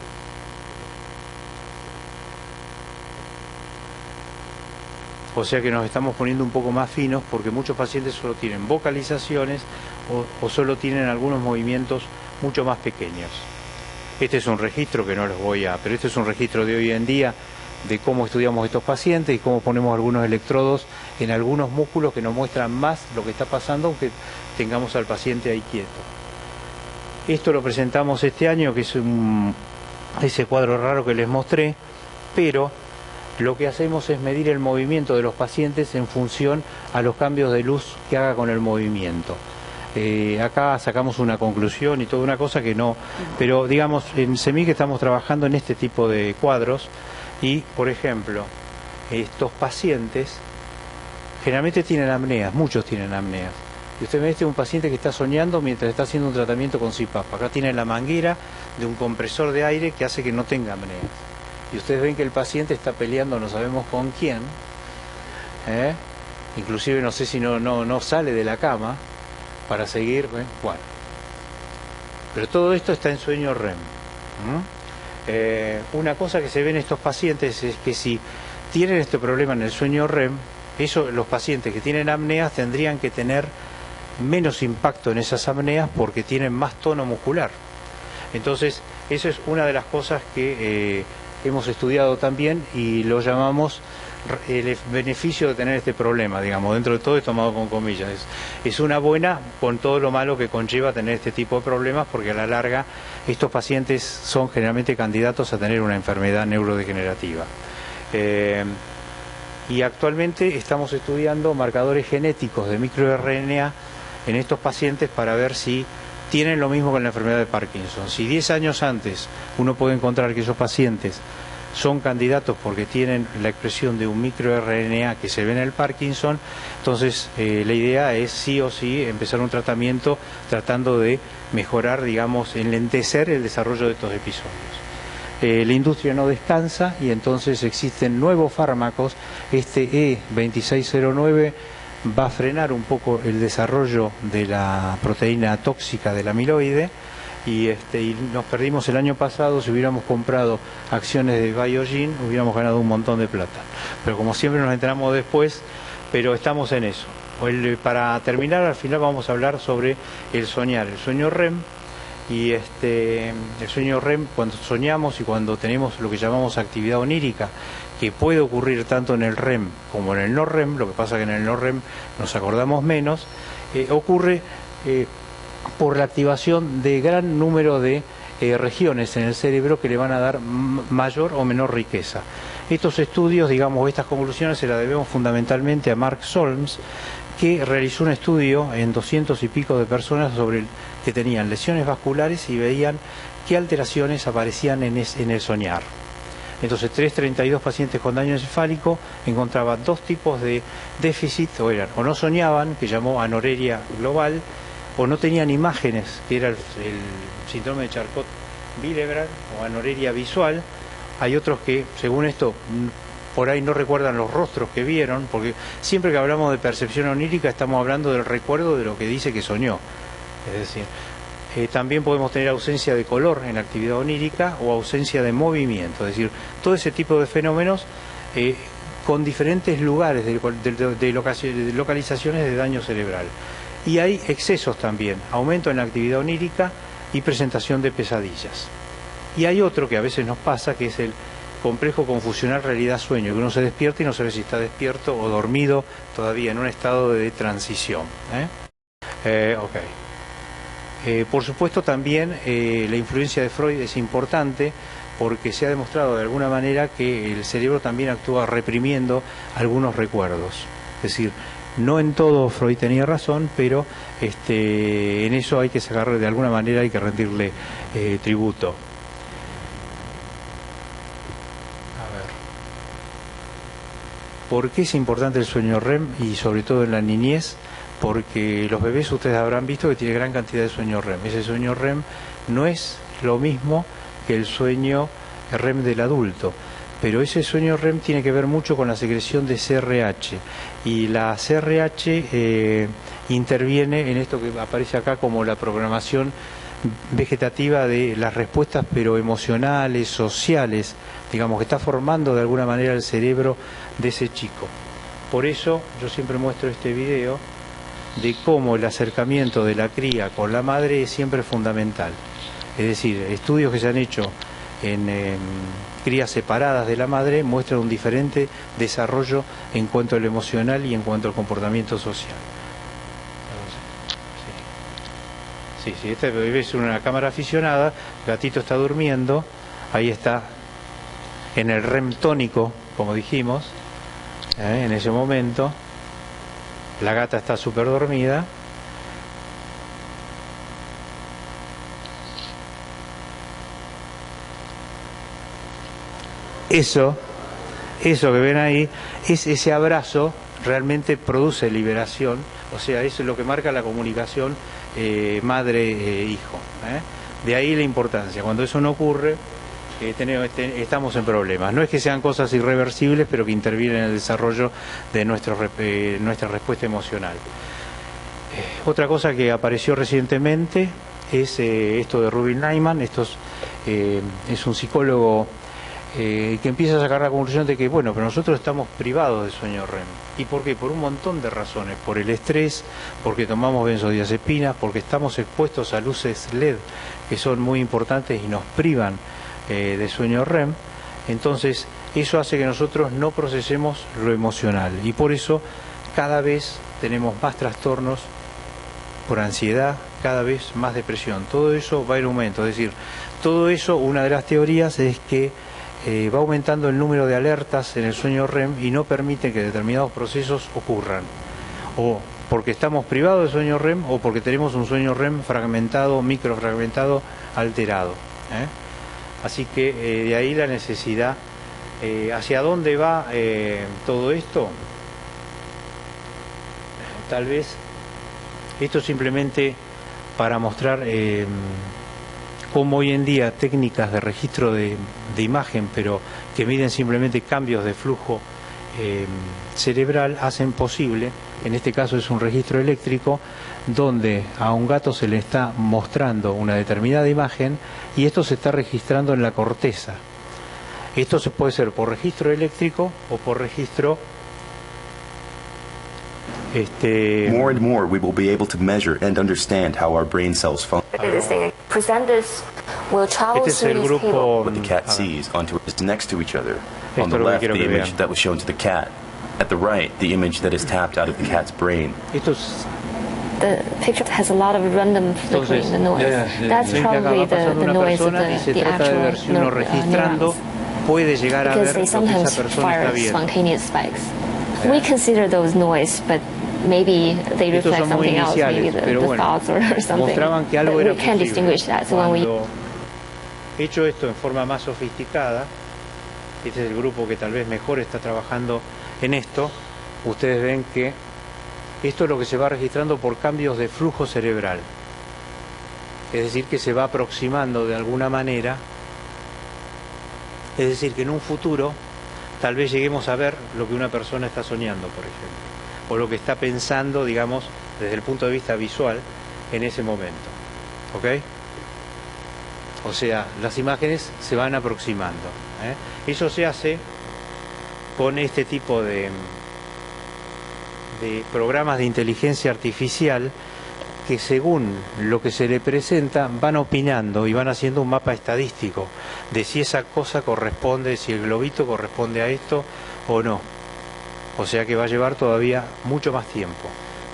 O sea que nos estamos poniendo un poco más finos porque muchos pacientes solo tienen vocalizaciones o solo tienen algunos movimientos mucho más pequeños. Este es un registro que no los voy a... pero este es un registro de hoy en día de cómo estudiamos estos pacientes y cómo ponemos algunos electrodos en algunos músculos que nos muestran más lo que está pasando aunque tengamos al paciente ahí quieto. Esto lo presentamos este año, que es ese cuadro raro que les mostré, pero lo que hacemos es medir el movimiento de los pacientes en función a los cambios de luz que haga con el movimiento. Acá sacamos una conclusión y toda una cosa que no... Pero digamos, en CEMIC estamos trabajando en este tipo de cuadros y, por ejemplo, estos pacientes generalmente tienen apneas, muchos tienen apneas. Y usted ve un paciente que está soñando mientras está haciendo un tratamiento con CPAP. Acá tiene la manguera de un compresor de aire que hace que no tenga apneas. Y ustedes ven que el paciente está peleando, no sabemos con quién. Inclusive no sé si no sale de la cama para seguir. Bueno. Pero todo esto está en sueño REM. Una cosa que se ve en estos pacientes es que si tienen este problema en el sueño REM, los pacientes que tienen apneas tendrían que tener menos impacto en esas apneas porque tienen más tono muscular. Entonces, eso es una de las cosas que hemos estudiado también y lo llamamos el beneficio de tener este problema, digamos, dentro de todo es tomado con comillas. Es una buena con todo lo malo que conlleva tener este tipo de problemas porque a la larga estos pacientes son generalmente candidatos a tener una enfermedad neurodegenerativa. Y actualmente estamos estudiando marcadores genéticos de microRNA en estos pacientes para ver si tienen lo mismo con la enfermedad de Parkinson. Si 10 años antes uno puede encontrar que esos pacientes son candidatos porque tienen la expresión de un microRNA que se ve en el Parkinson, entonces la idea es sí o sí empezar un tratamiento tratando de mejorar, digamos, enlentecer el desarrollo de estos episodios. La industria no descansa y entonces existen nuevos fármacos. Este E2609 va a frenar un poco el desarrollo de la proteína tóxica del amiloide y nos perdimos el año pasado. Si hubiéramos comprado acciones de Biogen hubiéramos ganado un montón de plata, pero como siempre nos enteramos después, pero estamos en eso. Para terminar, al final vamos a hablar sobre el soñar, el sueño REM. Y el sueño REM, cuando soñamos y cuando tenemos lo que llamamos actividad onírica, que puede ocurrir tanto en el REM como en el no REM, lo que pasa que en el no REM nos acordamos menos, ocurre por la activación de gran número de regiones en el cerebro que le van a dar mayor o menor riqueza. Estos estudios, digamos, estas conclusiones se las debemos fundamentalmente a Mark Solms, que realizó un estudio en 200 y pico de personas que tenían lesiones vasculares y veían qué alteraciones aparecían en el soñar. Entonces, 332 pacientes con daño encefálico encontraban dos tipos de déficit, o no soñaban, que llamó anoreria global, o no tenían imágenes, que era el síndrome de Charcot-Willebrand o anoreria visual. Hay otros que, según esto, por ahí no recuerdan los rostros que vieron, porque siempre que hablamos de percepción onírica estamos hablando del recuerdo de lo que dice que soñó. Es decir, también podemos tener ausencia de color en la actividad onírica o ausencia de movimiento, es decir, todo ese tipo de fenómenos con diferentes lugares de localizaciones de daño cerebral. Y hay excesos también, aumento en la actividad onírica y presentación de pesadillas. Y hay otro que a veces nos pasa, que es el complejo confusional realidad-sueño, que uno se despierta y no sabe si está despierto o dormido todavía en un estado de transición. Por supuesto también la influencia de Freud es importante porque se ha demostrado de alguna manera que el cerebro también actúa reprimiendo algunos recuerdos. Es decir, no en todo Freud tenía razón, pero en eso hay que sacarle de alguna manera, hay que rendirle tributo. ¿Por qué es importante el sueño REM y sobre todo en la niñez? Porque los bebés, ustedes habrán visto que tiene gran cantidad de sueño REM. Ese sueño REM no es lo mismo que el sueño REM del adulto, pero ese sueño REM tiene que ver mucho con la secreción de CRH y la CRH interviene en esto que aparece acá como la programación vegetativa de las respuestas pero emocionales, sociales, digamos, que está formando de alguna manera el cerebro de ese chico. Por eso yo siempre muestro este video de cómo el acercamiento de la cría con la madre es siempre fundamental. Es decir, estudios que se han hecho en crías separadas de la madre muestran un diferente desarrollo en cuanto al emocional y en cuanto al comportamiento social. Sí, esta es una cámara aficionada, el gatito está durmiendo, ahí está en el REM tónico, como dijimos, en ese momento, la gata está súper dormida. Eso que ven ahí, ese abrazo realmente produce liberación, o sea, eso es lo que marca la comunicación madre-hijo. De ahí la importancia. Cuando eso no ocurre, estamos en problemas. No es que sean cosas irreversibles, pero que intervienen en el desarrollo de nuestra respuesta emocional. Otra cosa que apareció recientemente es esto de Rubin Neiman. Es un psicólogo que empieza a sacar la conclusión de que, bueno, pero nosotros estamos privados de sueño REM. ¿Y por qué? Por un montón de razones. Por el estrés, porque tomamos benzodiazepinas, porque estamos expuestos a luces LED, que son muy importantes y nos privan de sueño REM. Entonces, eso hace que nosotros no procesemos lo emocional. Y por eso, cada vez tenemos más trastornos por ansiedad, cada vez más depresión. Todo eso va en aumento. Es decir, todo eso, una de las teorías es que va aumentando el número de alertas en el sueño REM y no permite que determinados procesos ocurran. O porque estamos privados de sueño REM o porque tenemos un sueño REM fragmentado, microfragmentado, alterado. Así que de ahí la necesidad. ¿Hacia dónde va todo esto? Tal vez esto simplemente para mostrar cómo hoy en día técnicas de registro de imagen, pero que miden simplemente cambios de flujo cerebral, hacen posible, en este caso es un registro eléctrico, donde a un gato se le está mostrando una determinada imagen y esto se está registrando en la corteza. Esto se puede ser por registro eléctrico o por registro More and more we will be able to measure and understand how our brain cells function. Presenters will travel Este es el grupo. What the cat sees onto is next to each other. On the left, the image that was shown to the cat. At the right, the image that is tapped out of the cat's brain. The picture has a lot of random flickering the noise. That's probably the noise of the actual neurons. Puede llegar a ver because they lo que esa sometimes persona fire está viendo. spontaneous spikes. We consider those noise, but maybe they Estos reflect son muy something else, maybe iniciales, the pero bueno, thoughts or something. mostraban que But algo we era can't posible. distinguish that. So when we Cuando hecho esto en forma más sofisticada, este es el grupo que tal vez mejor está trabajando en esto, ustedes ven que esto es lo que se va registrando por cambios de flujo cerebral. Es decir, que se va aproximando de alguna manera. Es decir, que en un futuro tal vez lleguemos a ver lo que una persona está soñando, por ejemplo, o lo que está pensando, digamos, desde el punto de vista visual en ese momento. ¿Ok? O sea, las imágenes se van aproximando. Eso se hace con este tipo de programas de inteligencia artificial que según lo que se le presenta van opinando y van haciendo un mapa estadístico de si esa cosa corresponde, si el globito corresponde a esto o no. O sea que va a llevar todavía mucho más tiempo,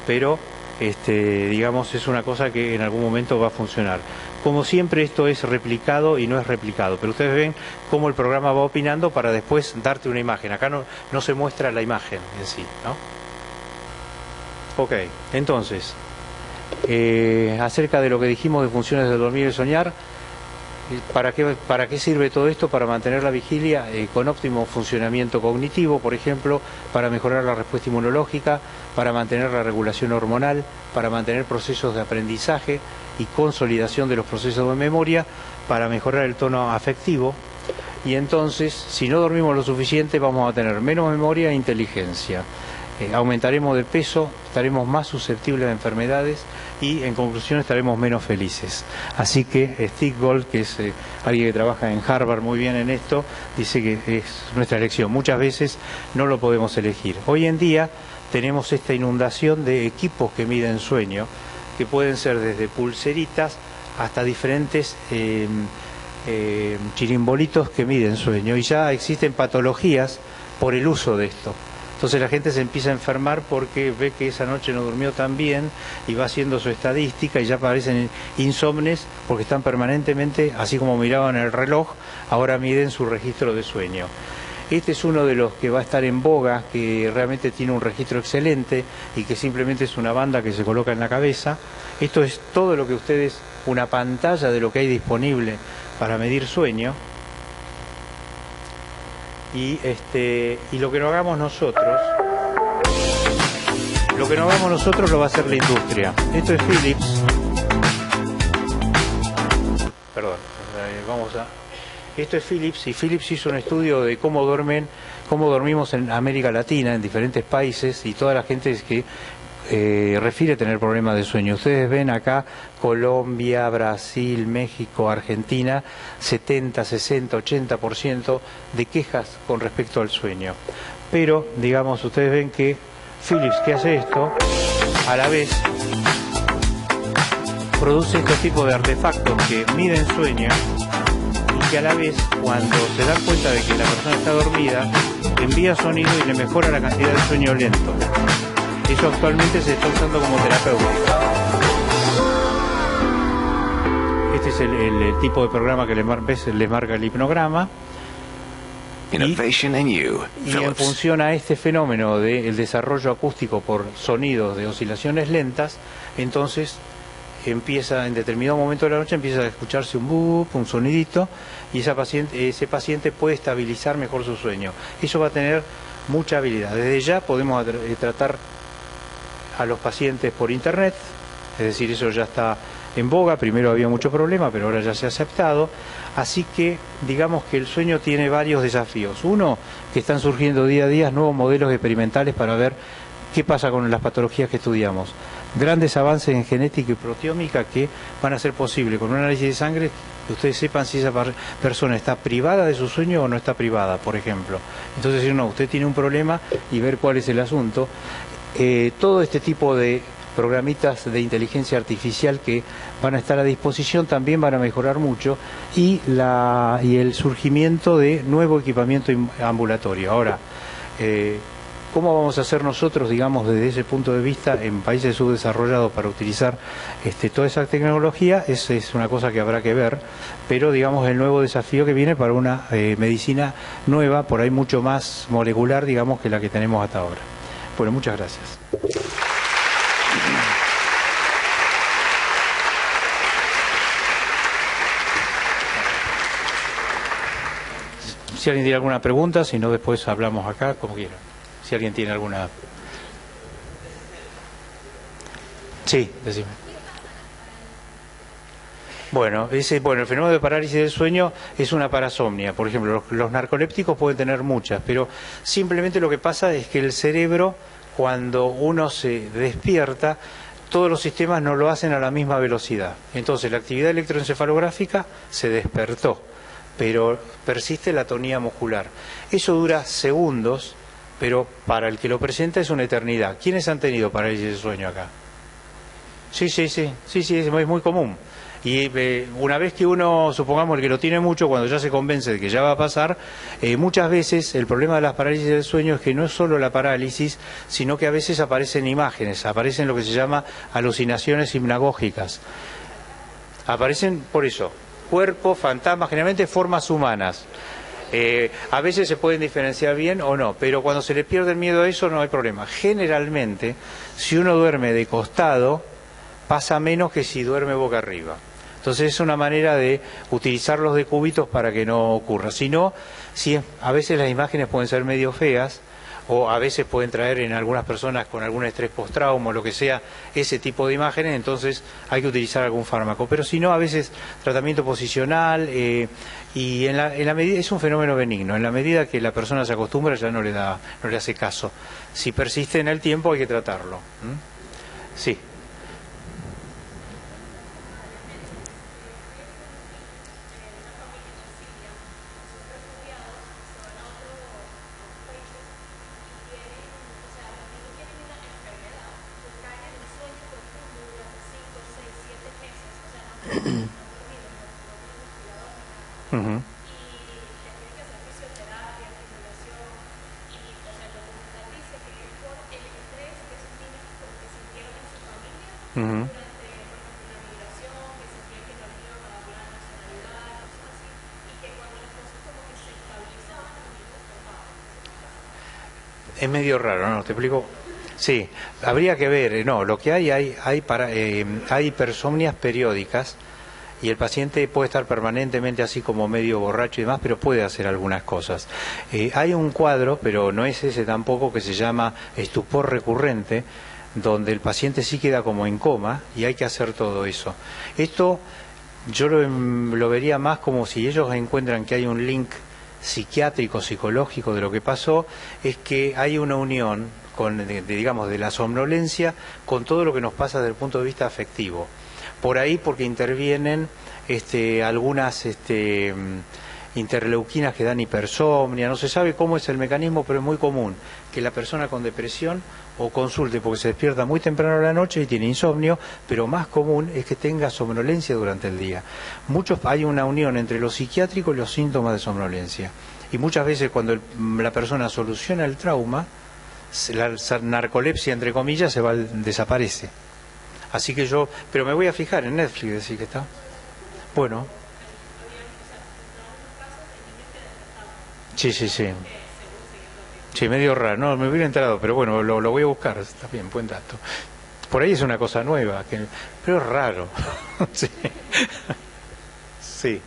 pero digamos es una cosa que en algún momento va a funcionar. Como siempre esto es replicado y no es replicado, pero ustedes ven cómo el programa va opinando para después darte una imagen. Acá no se muestra la imagen en sí, ¿no? Ok, entonces acerca de lo que dijimos de funciones del dormir y soñar, ¿para qué sirve todo esto? Para mantener la vigilia con óptimo funcionamiento cognitivo, por ejemplo, para mejorar la respuesta inmunológica, para mantener la regulación hormonal, para mantener procesos de aprendizaje y consolidación de los procesos de memoria, para mejorar el tono afectivo. Y entonces, si no dormimos lo suficiente, vamos a tener menos memoria e inteligencia. aumentaremos de peso, estaremos más susceptibles a enfermedades y en conclusión estaremos menos felices. Así que Steve Gold, que es alguien que trabaja en Harvard muy bien en esto, dice que es nuestra elección. Muchas veces no lo podemos elegir. Hoy en día tenemos esta inundación de equipos que miden sueño, que pueden ser desde pulseritas hasta diferentes chirimbolitos que miden sueño, y ya existen patologías por el uso de esto. Entonces la gente se empieza a enfermar porque ve que esa noche no durmió tan bien y va haciendo su estadística y ya aparecen insomnes porque están permanentemente, así como miraban el reloj, ahora miden su registro de sueño. Este es uno de los que va a estar en boga, que realmente tiene un registro excelente y que simplemente es una banda que se coloca en la cabeza. Esto es todo lo que ustedes, una pantalla de lo que hay disponible para medir sueño. Y lo que no hagamos nosotros, lo va a hacer la industria. Esto es Philips. Perdón, esto es Philips, y Philips hizo un estudio de cómo dormimos en América Latina, en diferentes países, y toda la gente que refiere tener problemas de sueño. Ustedes ven acá Colombia, Brasil, México, Argentina, 70, 60, 80% de quejas con respecto al sueño. Pero, digamos, ustedes ven que Philips, que hace esto, a la vez produce este tipo de artefactos que miden sueño y que a la vez, cuando se dan cuenta de que la persona está dormida, envía sonido y le mejora la cantidad de sueño lento. Eso actualmente se está usando como terapéutico. Este es el tipo de programa que les marca el hipnograma. Y en función a este fenómeno del desarrollo acústico por sonidos de oscilaciones lentas, entonces empieza, en determinado momento de la noche, empieza a escucharse un boop, un sonidito, y ese paciente puede estabilizar mejor su sueño. Eso va a tener mucha habilidad. Desde ya podemos tratar a los pacientes por internet, es decir, eso ya está en boga. Primero había mucho problema, pero ahora ya se ha aceptado. Así que digamos que el sueño tiene varios desafíos. Uno, que están surgiendo día a día nuevos modelos experimentales para ver qué pasa con las patologías que estudiamos. Grandes avances en genética y proteómica que van a ser posible con un análisis de sangre que ustedes sepan si esa persona está privada de su sueño o no está privada, por ejemplo. Entonces, si no, usted tiene un problema y ver cuál es el asunto. Todo este tipo de programitas de inteligencia artificial que van a estar a disposición también van a mejorar mucho, y el surgimiento de nuevo equipamiento ambulatorio. Ahora, ¿cómo vamos a hacer nosotros, digamos, desde ese punto de vista en países subdesarrollados para utilizar toda esa tecnología? Es una cosa que habrá que ver, pero digamos el nuevo desafío que viene para una medicina nueva, por ahí mucho más molecular, digamos, que la que tenemos hasta ahora. Bueno, muchas gracias. Si alguien tiene alguna pregunta, si no, después hablamos acá, como quieran. Si alguien tiene alguna... Sí, decime. Bueno, el fenómeno de parálisis del sueño es una parasomnia. Por ejemplo, los narcolépticos pueden tener muchas, pero simplemente lo que pasa es que el cerebro, cuando uno se despierta, todos los sistemas no lo hacen a la misma velocidad. Entonces, la actividad electroencefalográfica se despertó, pero persiste la atonía muscular. Eso dura segundos, pero para el que lo presenta es una eternidad. ¿Quiénes han tenido parálisis del sueño acá? Sí, es muy común. Y una vez que uno, supongamos el que lo tiene mucho, cuando ya se convence de que ya va a pasar, muchas veces el problema de las parálisis del sueño es que no es solo la parálisis, sino que a veces aparecen imágenes, aparecen lo que se llama alucinaciones hipnagógicas. Aparecen por eso, cuerpos, fantasmas, generalmente formas humanas. A veces se pueden diferenciar bien o no, pero cuando se le pierde el miedo a eso no hay problema. Generalmente, si uno duerme de costado, pasa menos que si duerme boca arriba. Entonces es una manera de utilizar los decúbitos para que no ocurra. Si no, a veces las imágenes pueden ser medio feas, o a veces pueden traer en algunas personas con algún estrés postrauma o lo que sea, ese tipo de imágenes, entonces hay que utilizar algún fármaco. Pero si no, a veces tratamiento posicional, y en la medida, es un fenómeno benigno, en la medida que la persona se acostumbra ya no le hace caso. Si persiste en el tiempo hay que tratarlo. Sí. Es medio raro, ¿no? ¿Te explico? Sí, habría que ver, no, lo que hay hipersomnias periódicas y el paciente puede estar permanentemente así como medio borracho y demás, pero puede hacer algunas cosas. Hay un cuadro, pero no es ese tampoco, que se llama estupor recurrente, donde el paciente sí queda como en coma y hay que hacer todo eso. Esto yo lo vería más como si ellos encuentran que hay un link psiquiátrico, psicológico de lo que pasó, es que hay una unión digamos, de la somnolencia con todo lo que nos pasa desde el punto de vista afectivo. Por ahí porque intervienen algunas interleuquinas que dan hipersomnia, no se sabe cómo es el mecanismo, pero es muy común que la persona con depresión o consulte porque se despierta muy temprano a la noche y tiene insomnio, pero más común es que tenga somnolencia durante el día. Hay una unión entre lo psiquiátrico y los síntomas de somnolencia. Y muchas veces cuando la persona soluciona el trauma, la narcolepsia, entre comillas, desaparece. Así que pero me voy a fijar en Netflix, decir que está. Bueno. Sí. Sí, medio raro, no, me hubiera enterado, pero bueno, lo voy a buscar, está bien, buen dato. Por ahí es una cosa nueva, pero es raro. Sí. Sí.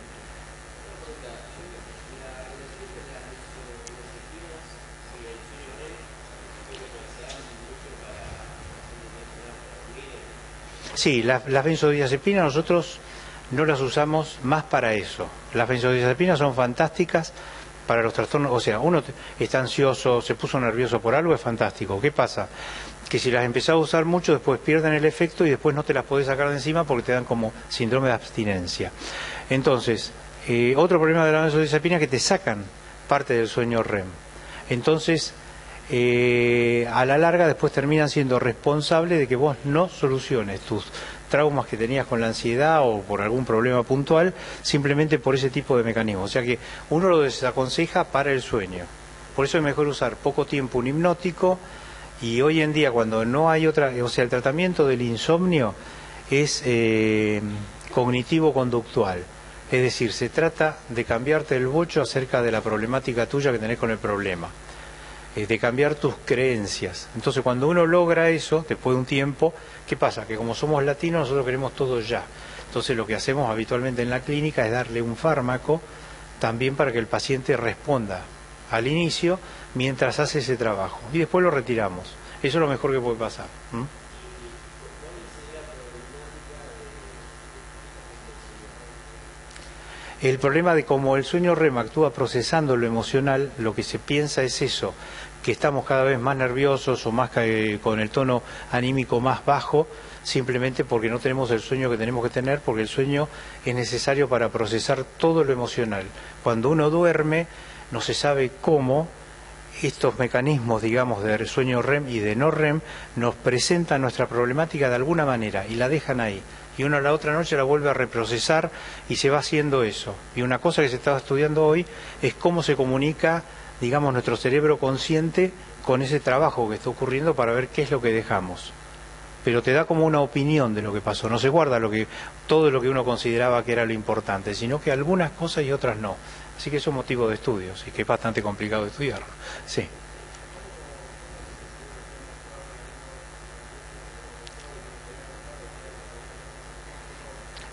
Sí, las benzodiazepinas nosotros no las usamos más para eso. Las benzodiazepinas son fantásticas para los trastornos, o sea, uno está ansioso, se puso nervioso por algo, es fantástico. ¿Qué pasa? Que si las empezás a usar mucho, después pierden el efecto y después no te las podés sacar de encima porque te dan como síndrome de abstinencia. Entonces, otro problema de la benzodiazepina es que te sacan parte del sueño REM. Entonces, a la larga después terminan siendo responsables de que vos no soluciones tus traumas que tenías con la ansiedad o por algún problema puntual, simplemente por ese tipo de mecanismos. O sea que uno lo desaconseja para el sueño. Por eso es mejor usar poco tiempo un hipnótico, y hoy en día cuando no hay otra, o sea, el tratamiento del insomnio es cognitivo-conductual. Es decir, se trata de cambiarte el bocho acerca de la problemática tuya que tenés con el problema. De cambiar tus creencias. Entonces cuando uno logra eso, después de un tiempo, ¿qué pasa? Que como somos latinos nosotros queremos todo ya. Entonces lo que hacemos habitualmente en la clínica es darle un fármaco también para que el paciente responda al inicio mientras hace ese trabajo. Y después lo retiramos. Eso es lo mejor que puede pasar. El problema de cómo el sueño REM actúa procesando lo emocional, lo que se piensa es eso, que estamos cada vez más nerviosos o más con el tono anímico más bajo, simplemente porque no tenemos el sueño que tenemos que tener, porque el sueño es necesario para procesar todo lo emocional. Cuando uno duerme, no se sabe cómo estos mecanismos, digamos, de sueño REM y de no REM, nos presentan nuestra problemática de alguna manera y la dejan ahí. Y uno a la otra noche la vuelve a reprocesar y se va haciendo eso. Y una cosa que se estaba estudiando hoy es cómo se comunica, digamos, nuestro cerebro consciente con ese trabajo que está ocurriendo para ver qué es lo que dejamos. Pero te da como una opinión de lo que pasó. No se guarda todo lo que uno consideraba que era lo importante, sino que algunas cosas y otras no. Así que eso es motivo de estudios y que es bastante complicado de estudiarlo. Sí.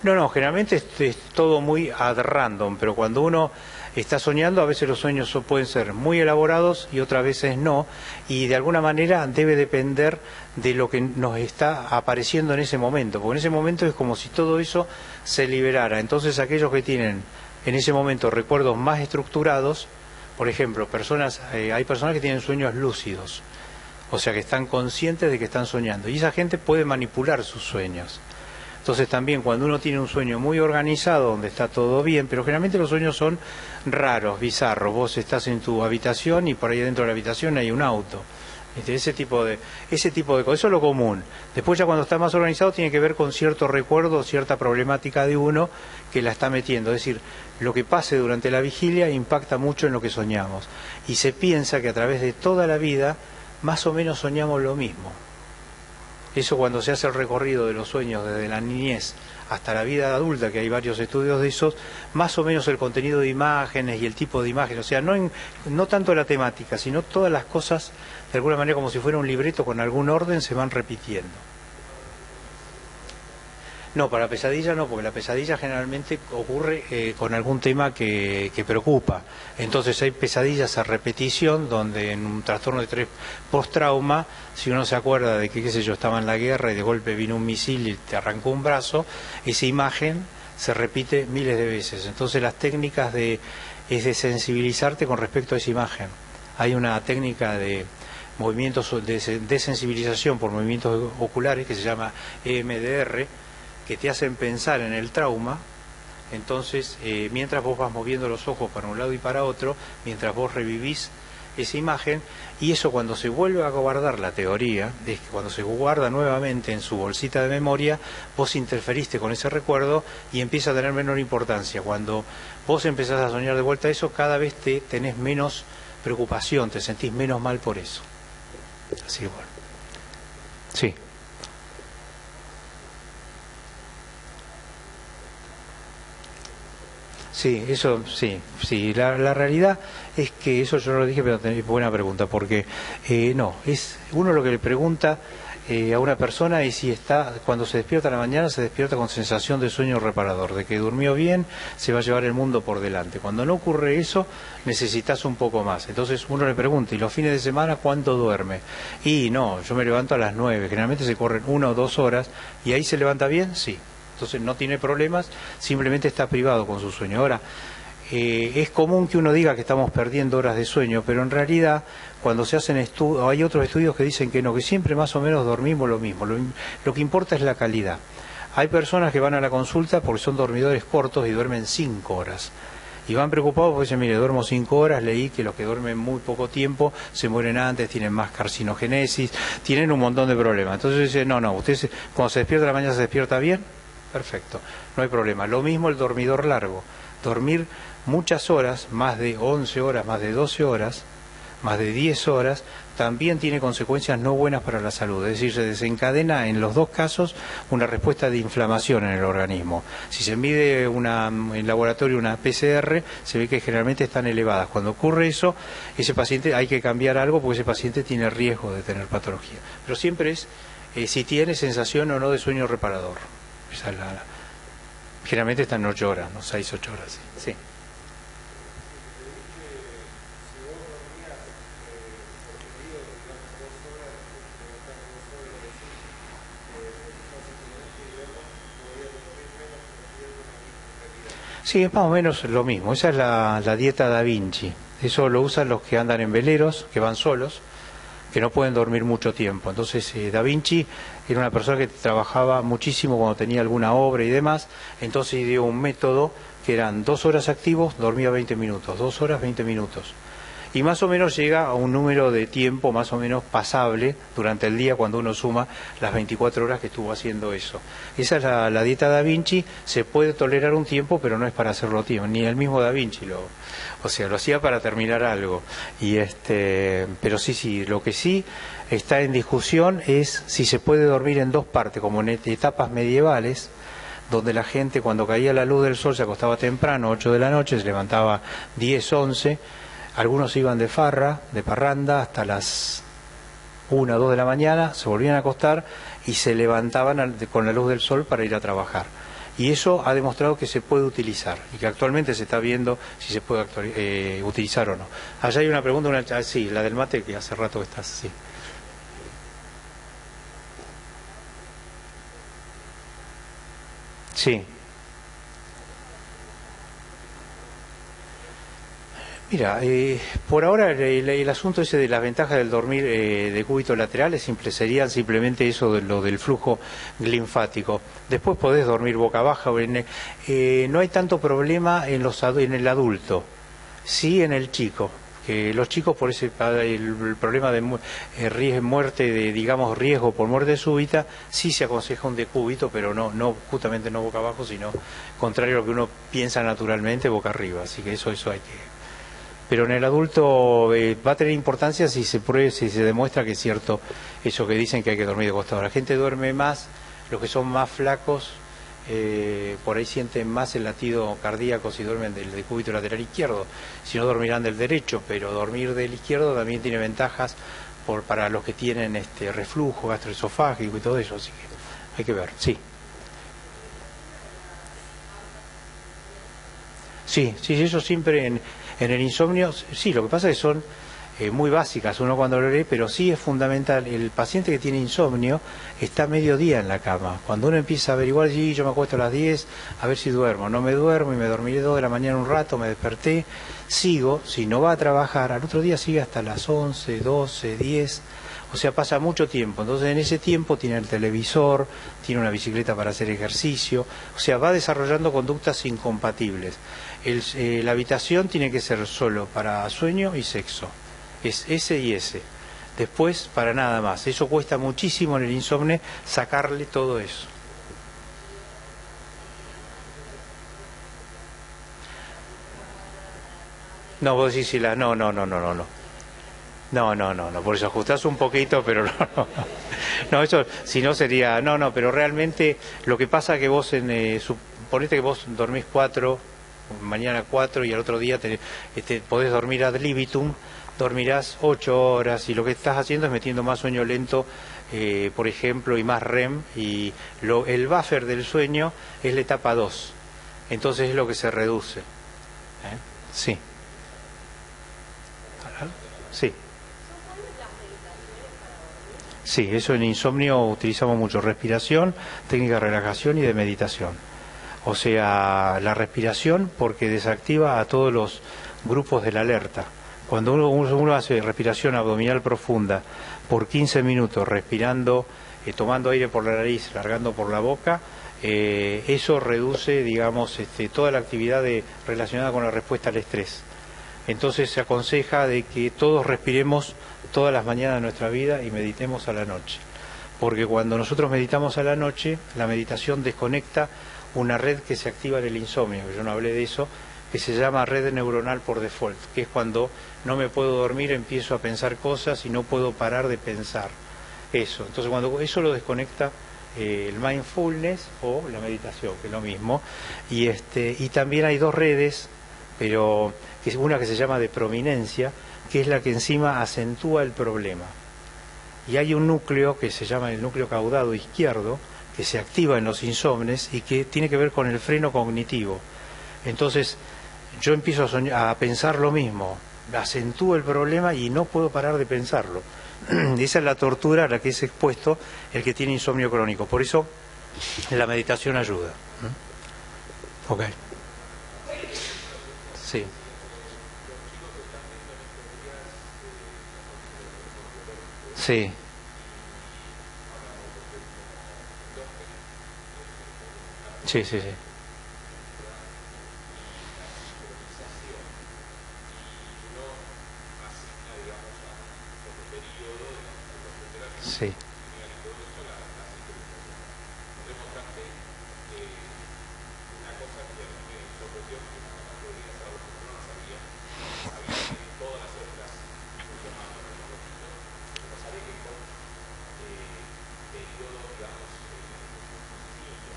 No, generalmente es todo muy ad random, pero cuando uno está soñando, a veces los sueños pueden ser muy elaborados y otras veces no, y de alguna manera debe depender de lo que nos está apareciendo en ese momento, porque en ese momento es como si todo eso se liberara. Entonces aquellos que tienen en ese momento recuerdos más estructurados, por ejemplo, hay personas que tienen sueños lúcidos, o sea que están conscientes de que están soñando, y esa gente puede manipular sus sueños. Entonces también cuando uno tiene un sueño muy organizado, donde está todo bien, pero generalmente los sueños son raros, bizarros. Vos estás en tu habitación y por ahí dentro de la habitación hay un auto. Ese tipo de cosas, eso es lo común. Después ya cuando está más organizado tiene que ver con cierto recuerdo, cierta problemática de uno que la está metiendo. Es decir, lo que pase durante la vigilia impacta mucho en lo que soñamos. Y se piensa que a través de toda la vida más o menos soñamos lo mismo. Eso cuando se hace el recorrido de los sueños desde la niñez hasta la vida adulta, que hay varios estudios de esos, más o menos el contenido de imágenes y el tipo de imágenes, o sea, no tanto la temática, sino todas las cosas, de alguna manera como si fuera un libreto con algún orden, se van repitiendo. No, para pesadilla no, porque la pesadilla generalmente ocurre con algún tema que preocupa. Entonces hay pesadillas a repetición, donde en un trastorno de estrés post-trauma, si uno se acuerda de que, qué sé yo, estaba en la guerra y de golpe vino un misil y te arrancó un brazo, esa imagen se repite miles de veces. Entonces las técnicas es de sensibilizarte con respecto a esa imagen. Hay una técnica de movimientos de desensibilización por movimientos oculares que se llama EMDR, que te hacen pensar en el trauma. Entonces mientras vos vas moviendo los ojos para un lado y para otro, mientras vos revivís esa imagen, y eso cuando se vuelve a guardar, la teoría es que cuando se guarda nuevamente en su bolsita de memoria, vos interferiste con ese recuerdo y empieza a tener menor importancia. Cuando vos empezás a soñar de vuelta eso, cada vez tenés menos preocupación, te sentís menos mal por eso. Así que bueno. Sí. Sí, eso sí. La realidad es que eso yo no lo dije, pero tenés buena pregunta, porque no, es uno lo que le pregunta a una persona y si cuando se despierta a la mañana se despierta con sensación de sueño reparador, de que durmió bien, se va a llevar el mundo por delante. Cuando no ocurre eso, necesitas un poco más. Entonces uno le pregunta, ¿y los fines de semana cuánto duerme? Y no, yo me levanto a las 9, generalmente se corren 1 o 2 horas, y ahí se levanta bien, sí. Entonces no tiene problemas, simplemente está privado con su sueño. Ahora, es común que uno diga que estamos perdiendo horas de sueño, pero en realidad cuando se hacen estudios, hay otros estudios que dicen que no, que siempre más o menos dormimos lo mismo. Lo que importa es la calidad. Hay personas que van a la consulta porque son dormidores cortos y duermen 5 horas. Y van preocupados porque dicen, mire, duermo 5 horas, leí que los que duermen muy poco tiempo se mueren antes, tienen más carcinogénesis, tienen un montón de problemas. Entonces dicen, no, usted cuando se despierta a la mañana se despierta bien, perfecto, no hay problema. Lo mismo el dormidor largo, dormir muchas horas, más de 11 horas, más de 12 horas, más de 10 horas, también tiene consecuencias no buenas para la salud. Es decir, se desencadena en los dos casos una respuesta de inflamación en el organismo. Si se mide en laboratorio una PCR, se ve que generalmente están elevadas. Cuando ocurre eso, ese paciente hay que cambiar algo porque ese paciente tiene riesgo de tener patología. Pero siempre es si tiene sensación o no de sueño reparador. Esa es generalmente están 8 horas, ¿no? 6, 8 horas. Sí. Sí, es más o menos lo mismo. Esa es la dieta Da Vinci. Eso lo usan los que andan en veleros, que van solos, que no pueden dormir mucho tiempo. Entonces Da Vinci era una persona que trabajaba muchísimo cuando tenía alguna obra y demás, entonces dio un método que eran 2 horas activos, dormía 20 minutos, 2 horas, 20 minutos. Y más o menos llega a un número de tiempo más o menos pasable durante el día cuando uno suma las 24 horas que estuvo haciendo eso. Esa es la dieta Da Vinci, se puede tolerar un tiempo, pero no es para hacerlo tiempo, ni el mismo Da Vinci lo hacía para terminar algo. Pero sí, lo que sí está en discusión es si se puede dormir en 2 partes, como en etapas medievales, donde la gente cuando caía la luz del sol se acostaba temprano, 8 de la noche, se levantaba 10, 11, algunos iban de farra, de parranda, hasta las 1 o 2 de la mañana, se volvían a acostar y se levantaban con la luz del sol para ir a trabajar. Y eso ha demostrado que se puede utilizar y que actualmente se está viendo si se puede utilizar o no. Allá hay una pregunta, sí, la del mate, que hace rato que estás, sí. Sí. Mira, por ahora el asunto ese de las ventajas del dormir de cúbito lateral serían simplemente eso de lo del flujo linfático. Después podés dormir boca abaja. No hay tanto problema en el adulto, sí en el chico. Los chicos por el problema de muerte, digamos riesgo por muerte súbita, sí se aconseja un decúbito, pero no justamente no boca abajo, sino contrario a lo que uno piensa naturalmente, boca arriba. Así que eso hay que... Pero en el adulto va a tener importancia si se demuestra que es cierto eso que dicen que hay que dormir de costado. La gente duerme más, los que son más flacos, por ahí sienten más el latido cardíaco si duermen del decúbito lateral izquierdo, si no dormirán del derecho, pero dormir del izquierdo también tiene ventajas para los que tienen reflujo gastroesofágico y todo eso, así que hay que ver, sí. Sí, eso siempre en el insomnio, sí, lo que pasa es que son muy básicas, uno cuando lo lee, pero sí es fundamental. El paciente que tiene insomnio está mediodía en la cama. Cuando uno empieza a averiguar, sí, yo me acuesto a las 10, a ver si duermo. No me duermo y me dormiré 2 de la mañana un rato, me desperté, sigo, si no va a trabajar, al otro día sigue hasta las 11, 12, 10... O sea, pasa mucho tiempo. Entonces, en ese tiempo tiene el televisor, tiene una bicicleta para hacer ejercicio. O sea, va desarrollando conductas incompatibles. La habitación tiene que ser solo para sueño y sexo. Es ese y ese. Después, para nada más. Eso cuesta muchísimo en el insomnio, sacarle todo eso. No, vos decís si no. No, por eso ajustás un poquito, pero no, eso si no sería, pero realmente lo que pasa es que vos, suponete que vos dormís 4, mañana 4 y al otro día podés dormir ad libitum, dormirás 8 horas y lo que estás haciendo es metiendo más sueño lento, por ejemplo, y más REM, y el buffer del sueño es la etapa 2, entonces es lo que se reduce. Sí. Sí. Sí, eso en insomnio utilizamos mucho respiración, técnica de relajación y de meditación. O sea, la respiración porque desactiva a todos los grupos de la alerta. Cuando uno hace respiración abdominal profunda por 15 minutos, respirando, tomando aire por la nariz, largando por la boca, eso reduce, digamos, toda la actividad relacionada con la respuesta al estrés. Entonces se aconseja de que todos respiremos todas las mañanas de nuestra vida y meditemos a la noche. Porque cuando nosotros meditamos a la noche, la meditación desconecta una red que se activa en el insomnio, que yo no hablé de eso, que se llama red neuronal por default, que es cuando no me puedo dormir, empiezo a pensar cosas y no puedo parar de pensar. Eso, entonces cuando eso lo desconecta el mindfulness o la meditación, que es lo mismo. Y también hay 2 redes, pero una que se llama de prominencia, que es la que encima acentúa el problema. Y hay un núcleo que se llama el núcleo caudado izquierdo, que se activa en los insomnes y que tiene que ver con el freno cognitivo. Entonces, yo empiezo a pensar lo mismo, acentúo el problema y no puedo parar de pensarlo. Esa es la tortura a la que es expuesto el que tiene insomnio crónico. Por eso, la meditación ayuda. Ok. Sí. Sí. Sí. Sí.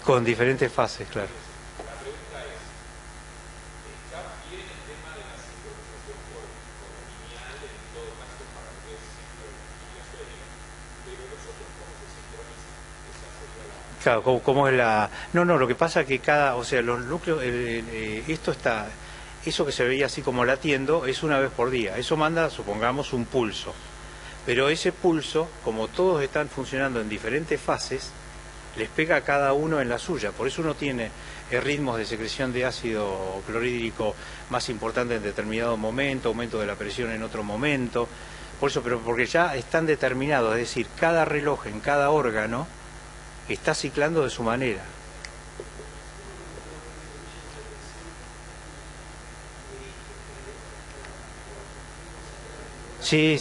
Con diferentes fases, claro. Claro, ¿cómo es la...? No, lo que pasa es que o sea, los núcleos, eso que se veía así como latiendo es una vez por día. Eso manda, supongamos, un pulso. Pero ese pulso, como todos están funcionando en diferentes fases, les pega a cada uno en la suya. Por eso uno tiene ritmos de secreción de ácido clorhídrico más importantes en determinado momento, aumento de la presión en otro momento. Por eso, pero porque ya están determinados, es decir, cada reloj en cada órgano está ciclando de su manera. Sí.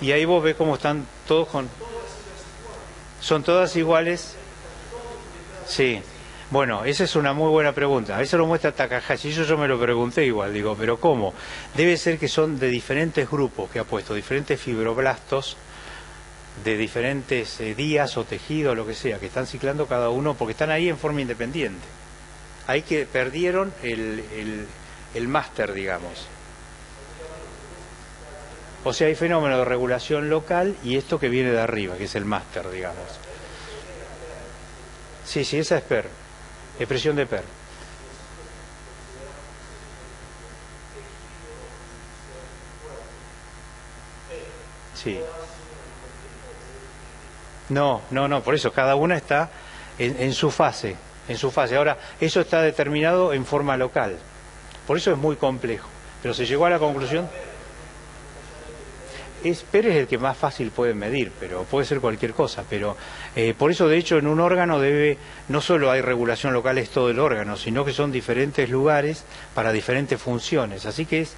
Y ahí vos ves cómo están todos ¿Son todas iguales? Sí. Bueno, esa es una muy buena pregunta. Eso lo muestra Takahashi. Yo me lo pregunté igual, digo, ¿pero cómo? Debe ser que son de diferentes grupos que ha puesto, diferentes fibroblastos, de diferentes días o tejidos, lo que sea, que están ciclando cada uno, porque están ahí en forma independiente. Ahí que perdieron el máster, digamos. O sea, hay fenómeno de regulación local y esto que viene de arriba, que es el máster, digamos. Sí, esa es PER, expresión de PER. Sí. No, por eso, cada una está en su fase, Ahora, eso está determinado en forma local, por eso es muy complejo, pero se llegó a la conclusión... PER es el que más fácil puede medir, pero puede ser cualquier cosa, pero por eso de hecho en un órgano no solo hay regulación local, es todo el órgano, sino que son diferentes lugares para diferentes funciones, así que es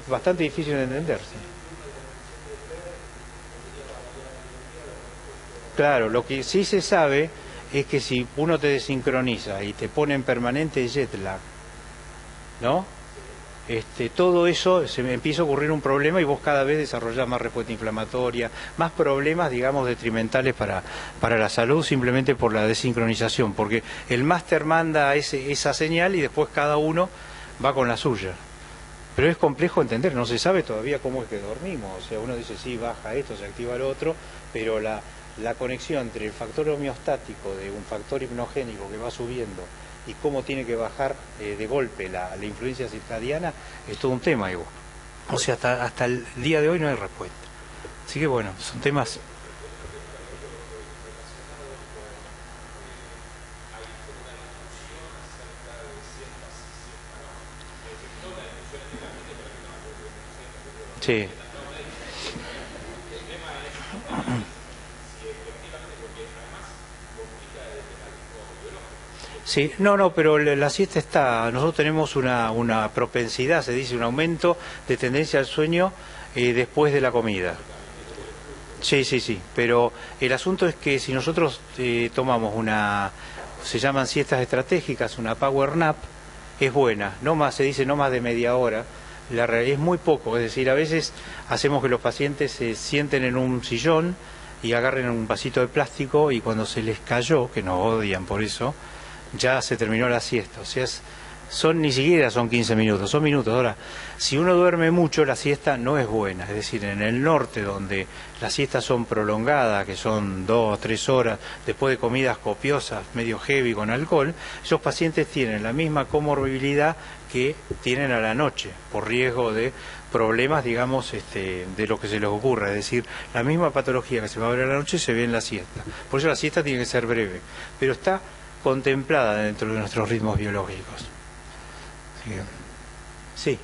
bastante difícil de entenderse. Claro, lo que sí se sabe es que si uno te desincroniza y te pone en permanente jet lag, ¿no? Todo eso se me empieza a ocurrir un problema y vos cada vez desarrollás más respuesta inflamatoria, más problemas, digamos, detrimentales para la salud simplemente por la desincronización, porque el máster manda esa señal y después cada uno va con la suya. Pero es complejo entender, no se sabe todavía cómo es que dormimos, o sea, uno dice sí, baja esto, se activa lo otro, pero la conexión entre el factor homeostático de un factor hipnogénico que va subiendo y cómo tiene que bajar de golpe la influencia circadiana es todo un tema igual. O sea, hasta el día de hoy no hay respuesta. Así que bueno, son temas... Sí. Sí, pero la siesta está, nosotros tenemos una propensidad, se dice, un aumento de tendencia al sueño después de la comida. Sí, pero el asunto es que si nosotros tomamos se llaman siestas estratégicas, una power nap, es buena, se dice no más de media hora, la realidad es muy poco, es decir, a veces hacemos que los pacientes se sienten en un sillón y agarren un vasito de plástico y cuando se les cayó, que nos odian por eso, ya se terminó la siesta, o sea, ni siquiera son 15 minutos, son minutos. Ahora, si uno duerme mucho, la siesta no es buena, es decir, en el norte, donde las siestas son prolongadas, que son 2 o 3 horas, después de comidas copiosas, medio heavy con alcohol, esos pacientes tienen la misma comorbilidad que tienen a la noche, por riesgo de problemas, digamos, de lo que se les ocurra, es decir, la misma patología que se va a ver a la noche se ve en la siesta. Por eso la siesta tiene que ser breve, pero está contemplada dentro de nuestros ritmos biológicos. Sí.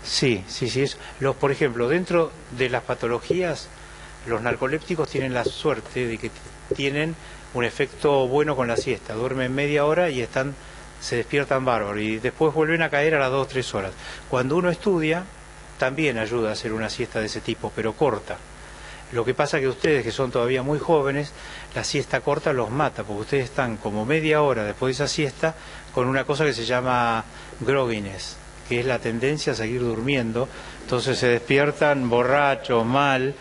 Sí. Por ejemplo, dentro de las patologías, los narcolépticos tienen la suerte de que tienen un efecto bueno con la siesta. Duermen media hora y se despiertan bárbaro y después vuelven a caer a las 2 o 3 horas. Cuando uno estudia, también ayuda a hacer una siesta de ese tipo, pero corta. Lo que pasa es que ustedes, que son todavía muy jóvenes, la siesta corta los mata, porque ustedes están como media hora después de esa siesta con una cosa que se llama grogginess, que es la tendencia a seguir durmiendo, entonces se despiertan borrachos, mal,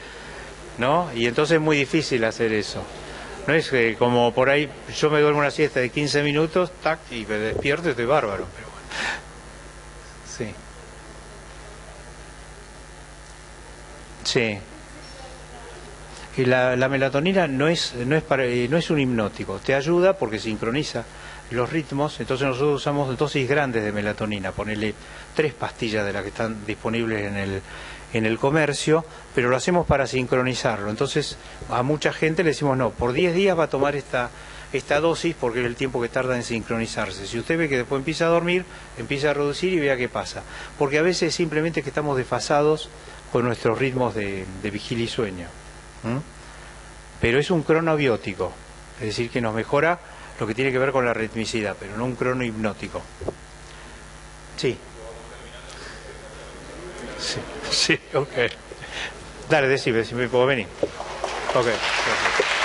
¿no? Y entonces es muy difícil hacer eso. No es que como por ahí yo me duermo una siesta de 15 minutos, tac, y me despierto y estoy bárbaro, pero bueno. Sí. Sí. Y la melatonina no es un hipnótico, te ayuda porque sincroniza los ritmos, entonces nosotros usamos dosis grandes de melatonina, ponerle 3 pastillas de las que están disponibles en el comercio, pero lo hacemos para sincronizarlo. Entonces a mucha gente le decimos, no, por 10 días va a tomar esta dosis porque es el tiempo que tarda en sincronizarse. Si usted ve que después empieza a dormir, empieza a reducir y vea qué pasa. Porque a veces simplemente es que estamos desfasados con nuestros ritmos de vigilia y sueño. Pero es un cronobiótico, es decir, que nos mejora lo que tiene que ver con la ritmicidad, pero no un crono hipnótico. Sí. Sí, ok. Dale, decime, puedo venir. Ok, gracias.